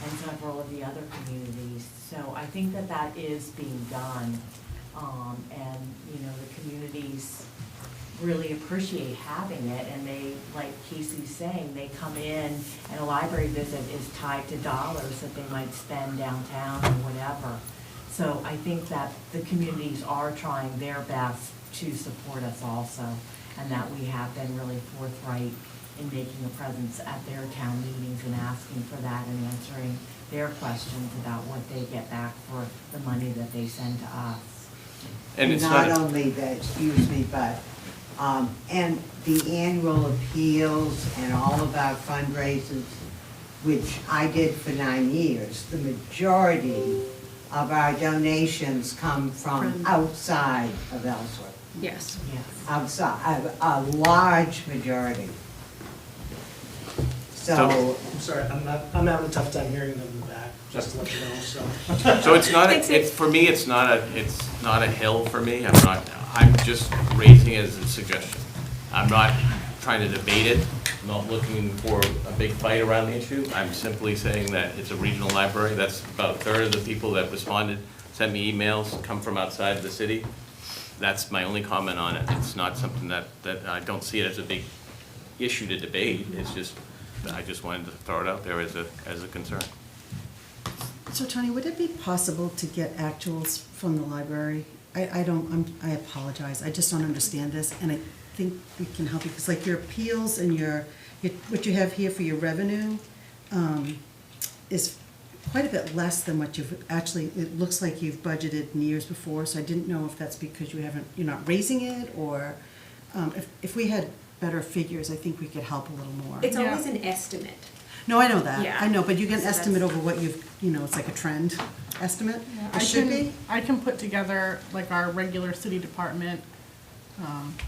and several of the other communities. So I think that that is being done. And, you know, the communities really appreciate having it, and they, like Casey's saying, they come in, and a library visit is tied to dollars that they might spend downtown or whatever. So I think that the communities are trying their best to support us also, and that we have been really forthright in making a presence at their town meetings and asking for that and answering their questions about what they get back for the money that they send to us. And it's not only that, excuse me, but, and the annual appeals and all of our fundraisers, which I did for 9 years, the majority of our donations come from outside of Ellsworth. Yes. Outside, a large majority. So, I'm sorry, I'm having a tough time hearing them in the back, just to let you know, so. So it's not, for me, it's not a hill for me. I'm just raising it as a suggestion. I'm not trying to debate it, I'm not looking for a big fight around the issue. I'm simply saying that it's a regional library. That's about a third of the people that responded, sent me emails, come from outside of the city. That's my only comment on it. It's not something that I don't see it as a big issue to debate. It's just, I just wanted to throw it out there as a concern. So Tony, would it be possible to get actuals from the library? I apologize, I just don't understand this, and I think we can help you, because like your appeals and what you have here for your revenue is quite a bit less than what you've actually, it looks like you've budgeted in years before, so I didn't know if that's because you're not raising it, or if we had better figures, I think we could help a little more. It's always an estimate. No, I know that. Yeah. I know, but you get an So estimate that's- over what you've, it's like a trend estimate. I It should can- be. I can put together like our regular city department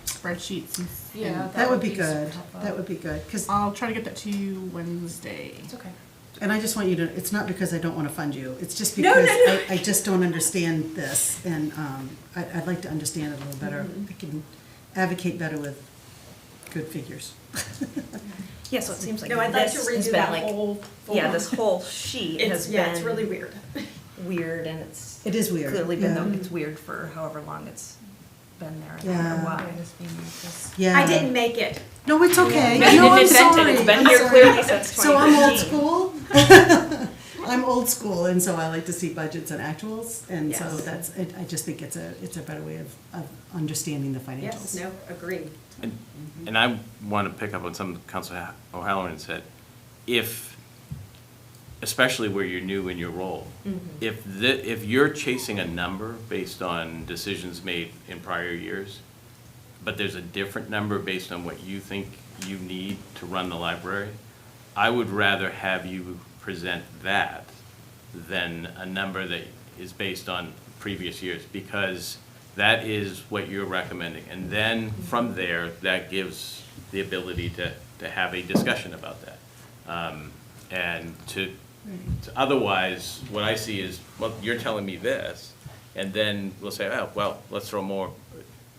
spreadsheets and. Yeah, That would be piece good. of help. That would be good, because, I'll try to get that to you Wednesday. It's okay. and I just want you to, it's not because I don't want to fund you, it's just No, because no, no. I just don't understand this, and I'd like to understand it a little better. Mm-hmm. I can advocate better with good figures. Yeah, so it seems like No, I'd like to this has redo been that like, whole. yeah, this whole sheet has been. It's really weird. Weird, and it's. It is weird, Clearly been, yeah. it's weird for however long it's been there. I Yeah. don't know why. Yeah. I didn't make it. No, it's okay. Yeah. You No, I'm didn't invent it. sorry. It's been I'm here sorry. clearly since So I'm old 2015. school. I'm old school, and so I like to see budgets and actuals, and so Yes. I just think it's a better way of understanding the financials. Yes, no, agreed. And I want to pick up on something Councilor O'Halloran said. If, especially where you're new in your role, if you're chasing a number based on decisions made in prior years, but there's a different number based on what you think you need to run the library, I would rather have you present that than a number that is based on previous years, because that is what you're recommending. And then from there, that gives the ability to have a discussion about that. And to otherwise, what I see is, well, you're telling me this, and then we'll say, oh, well, let's throw more.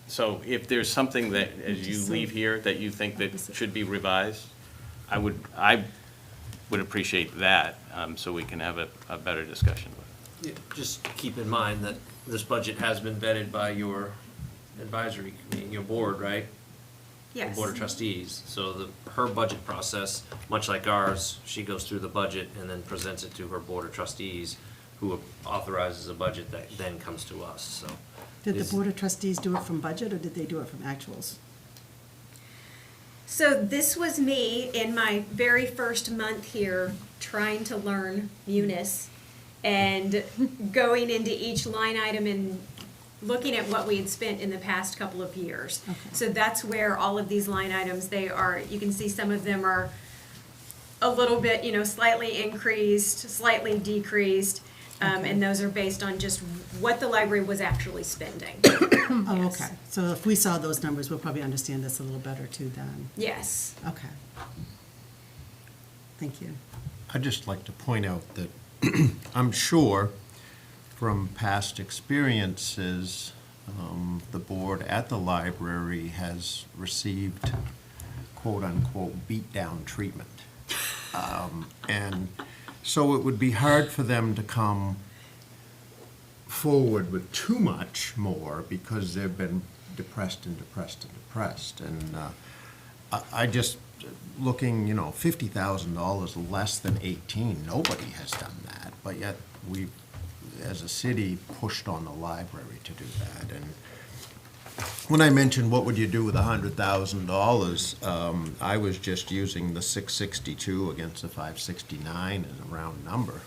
So if there's something that, as you leave here, that you think that should be revised, I would appreciate that, so we can have a better discussion with it. Yeah, just keep in mind that this budget has been vetted by your advisory committee, your board, right? Yes. The Board of Trustees. So her budget process, much like ours, she goes through the budget and then presents it to her Board of Trustees, who authorizes a budget that then comes to us, so. Did the Board of Trustees do it from budget, or did they do it from actuals? So this was me in my very first month here, trying to learn Munis and going into each line item and looking at what we had spent in the past couple of years. Okay. So that's where all of these line items, you can see some of them are a little bit, slightly increased, slightly decreased. Okay. And those are based on just what the library was actually spending. Oh, Yes. okay. So if we saw those numbers, we'll probably understand this a little better too then. Yes. Okay. Thank you. I'd just like to point out that I'm sure from past experiences, the board at the library has received quote-unquote beat-down treatment. And so it would be hard for them to come forward with too much more because they've been depressed and depressed and depressed. And I just, looking, $50,000 less than 18, nobody has done that. But yet we, as a city, pushed on the library to do that. And when I mentioned what would you do with $100,000, I was just using the 662 against the 569 as a round number,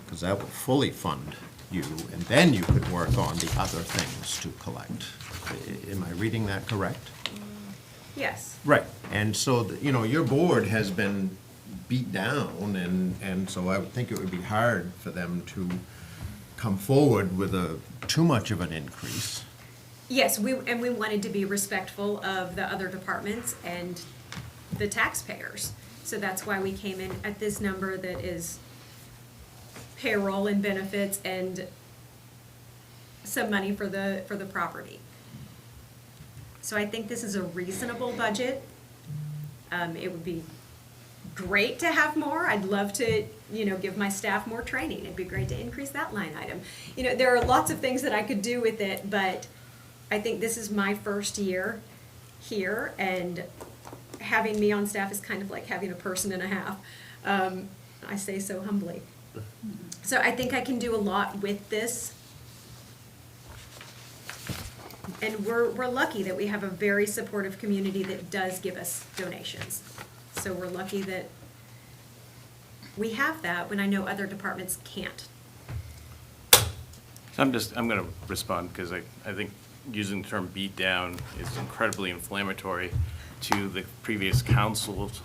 because that would fully fund you, and then you could work on the other things to collect. Am I reading that correct? Yes. Right. And so, your board has been beat down, and so I would think it would be hard for them to come forward with too much of an increase. Yes, we wanted to be respectful of the other departments and the taxpayers. So that's why we came in at this number that is payroll and benefits and some money for the property. So I think this is a reasonable budget. It would be great to have more. I'd love to, give my staff more training. It'd be great to increase that line item. There are lots of things that I could do with it, but I think this is my first year here, and having me on staff is kind of like having a person and a half. I say so humbly. So I think I can do a lot with this. And we're lucky that we have a very supportive community that does give us donations. So we're lucky that we have that when I know other departments can't. So I'm going to respond because I think using the term beat down is incredibly inflammatory to the previous councils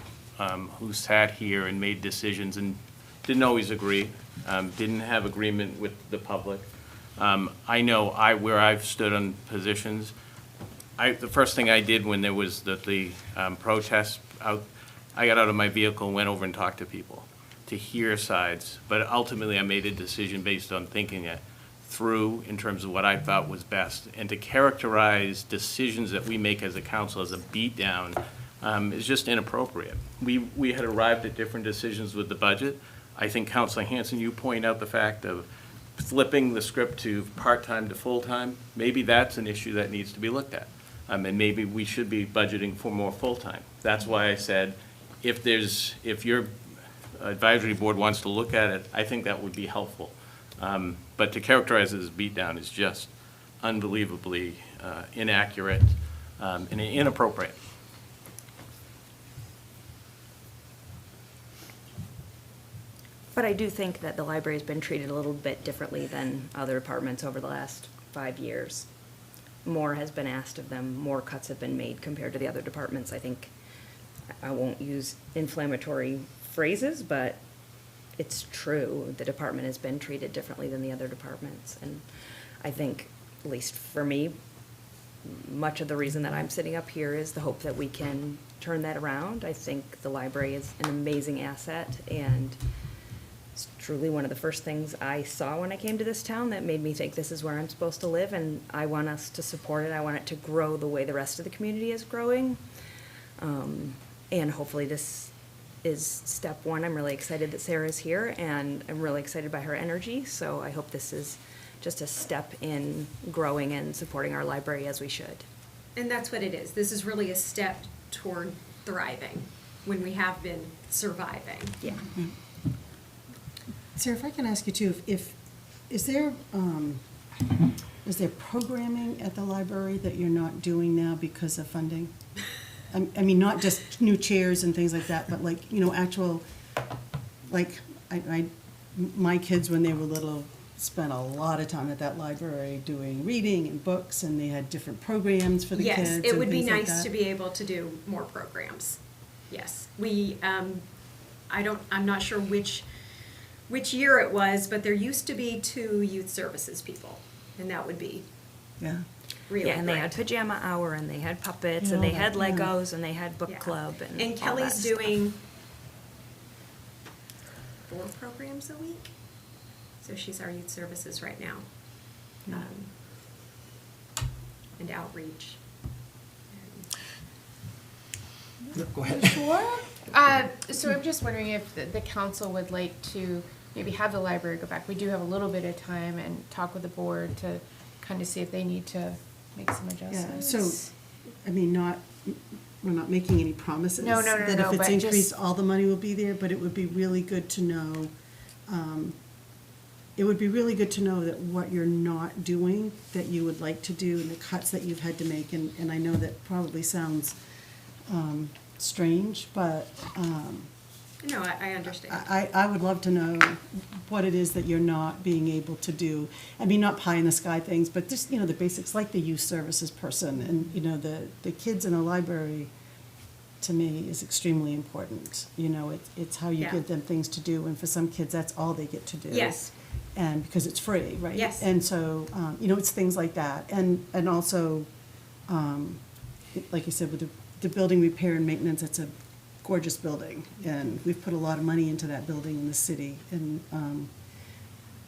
who sat here and made decisions and didn't always agree, didn't have agreement with the public. I know where I've stood on positions. The first thing I did when there was the protest out, I got out of my vehicle and went over and talked to people to hear sides. But ultimately, I made a decision based on thinking it through in terms of what I thought was best. And to characterize decisions that we make as a council as a beatdown is just inappropriate. We had arrived at different decisions with the budget. I think Councilor Hanson, you point out the fact of flipping the script to part-time to full-time. Maybe that's an issue that needs to be looked at. And maybe we should be budgeting for more full-time. That's why I said, if your advisory board wants to look at it, I think that would be helpful. But to characterize it as beatdown is just unbelievably inaccurate and inappropriate. But I do think that the library has been treated a little bit differently than other departments over the last 5 years. More has been asked of them, more cuts have been made compared to the other departments. I think, I won't use inflammatory phrases, but it's true. The department has been treated differently than the other departments. And I think, at least for me, much of the reason that I'm sitting up here is the hope that we can turn that around. I think the library is an amazing asset, and it's truly one of the first things I saw when I came to this town that made me think this is where I'm supposed to live, and I want us to support it. I want it to grow the way the rest of the community is growing. And hopefully this is step one. I'm really excited that Sarah's here, and I'm really excited by her energy. So I hope this is just a step in growing and supporting our library as we should. And that's what it is. This is really a step toward thriving when we have been surviving. Yeah. Sarah, if I can ask you too, is there programming at the library that you're not doing now because of funding? I mean, not just new chairs and things like that, but like, actual, like, my kids, when they were little, spent a lot of time at that library doing reading and books, and they had different programs for the kids. Yes, it would be and things like nice that. to be able to do more programs. Yes, I'm not sure which which year it was, but there used to be 2 youth services people, and that would be Yeah. really Yeah, and they great. had pajama hour, and they had puppets, Yeah, and they all had that, yeah. Legos, and they had book Yeah. club, and And all Kelly's that stuff. doing 4 programs a week. So she's our youth services right now. And outreach. Go ahead. So I'm just wondering if the council would like to maybe have the library go back. We do have a little bit of time and talk with the board to kind of see if they need to make some Yeah, adjustments. so, I mean, we're not making any promises. No, That if but it's just- increased, all the money will be there, but it would be really good to know, it would be really good to know that what you're not doing, that you would like to do, and the cuts that you've had to make, and I know that probably sounds strange, but No, I understand. I would love to know what it is that you're not being able to do. I mean, not pie in the sky things, but just, the basics, like the youth services person, and, the kids in a library, to me, is extremely important. It's how you Yeah. give them things to do, and for some kids, that's all they get to do. Yes. And because it's free, right? Yes. And so, it's things like that. And also, like you said, with the building repair and maintenance, it's a gorgeous building, and we've put a lot of money into that building in the city, and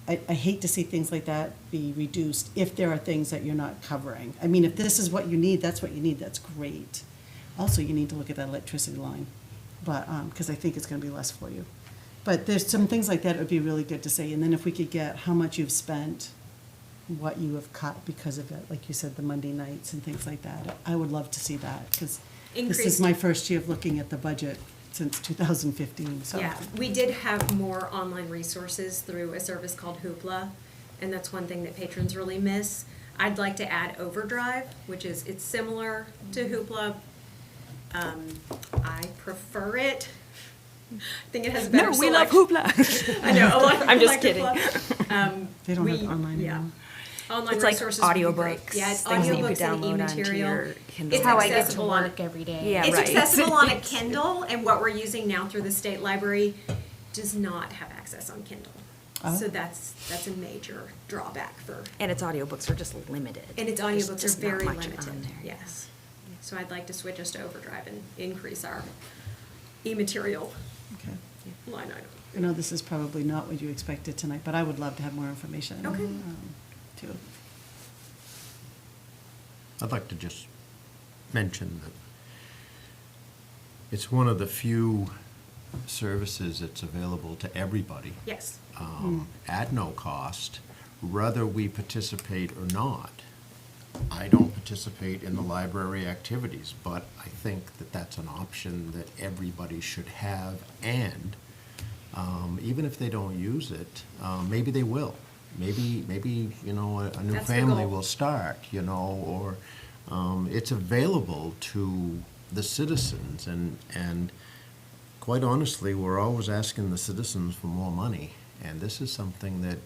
I hate to see things like that be reduced if there are things that you're not covering. I mean, if this is what you need, that's what you need, that's great. Also, you need to look at that electricity line, but, because I think it's gonna be less for you. But there's some things like that, it would be really good to say, and then if we could get how much you've spent, what you have cut because of it, like you said, the Monday nights and things like that, I would love to see that, because this is Increased- my first year of looking at the budget since 2015, so. Yeah, we did have more online resources through a service called Hoopla, and that's one thing that patrons really miss. I'd like to add Overdrive, which is, it's similar to Hoopla. I prefer it. I think it has better No, we love selection. I know, a lot of people I'm just like kidding. Hoopla. They don't have We- online yeah. anymore. Online It's like resources would be great. audiobooks, Yeah, it's things that you could audiobooks and download onto e-material. your Kindle. It's How I get to accessible on work every day. Yeah, It's right. accessible on a Kindle, and what we're using now through the state library does not have access on Kindle. Oh. So that's a major drawback for, And its audiobooks are just limited. and its There's audiobooks are just not very much limited, on there. yes. So I'd like to switch us to Overdrive and increase our e-material Okay. line item. I know this is probably not what you expected tonight, but I would love to have more information. Okay. Too. I'd like to just mention that it's one of the few services that's available to everybody Yes. at no cost, whether we participate or not. I don't participate in the library activities, but I think that that's an option that everybody should have, and even if they don't use it, maybe they will. Maybe a new That's the family goal. will start, or it's available to the citizens, and quite honestly, we're always asking the citizens for more money, and this is something that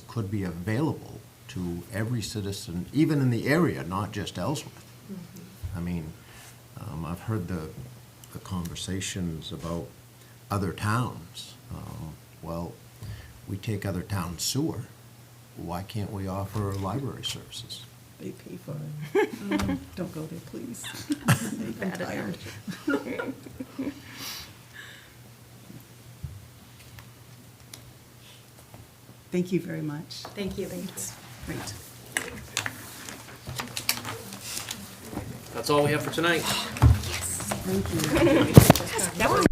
could be available to every citizen, even in the area, not just Ellsworth. I mean, I've heard the conversations about other towns. Well, we take other towns' sewer. Why can't we offer library services? They pay for it. Don't go there, please. I'm tired. Thank you very much. Thank you. Great. That's all we have for tonight. Thank you. That was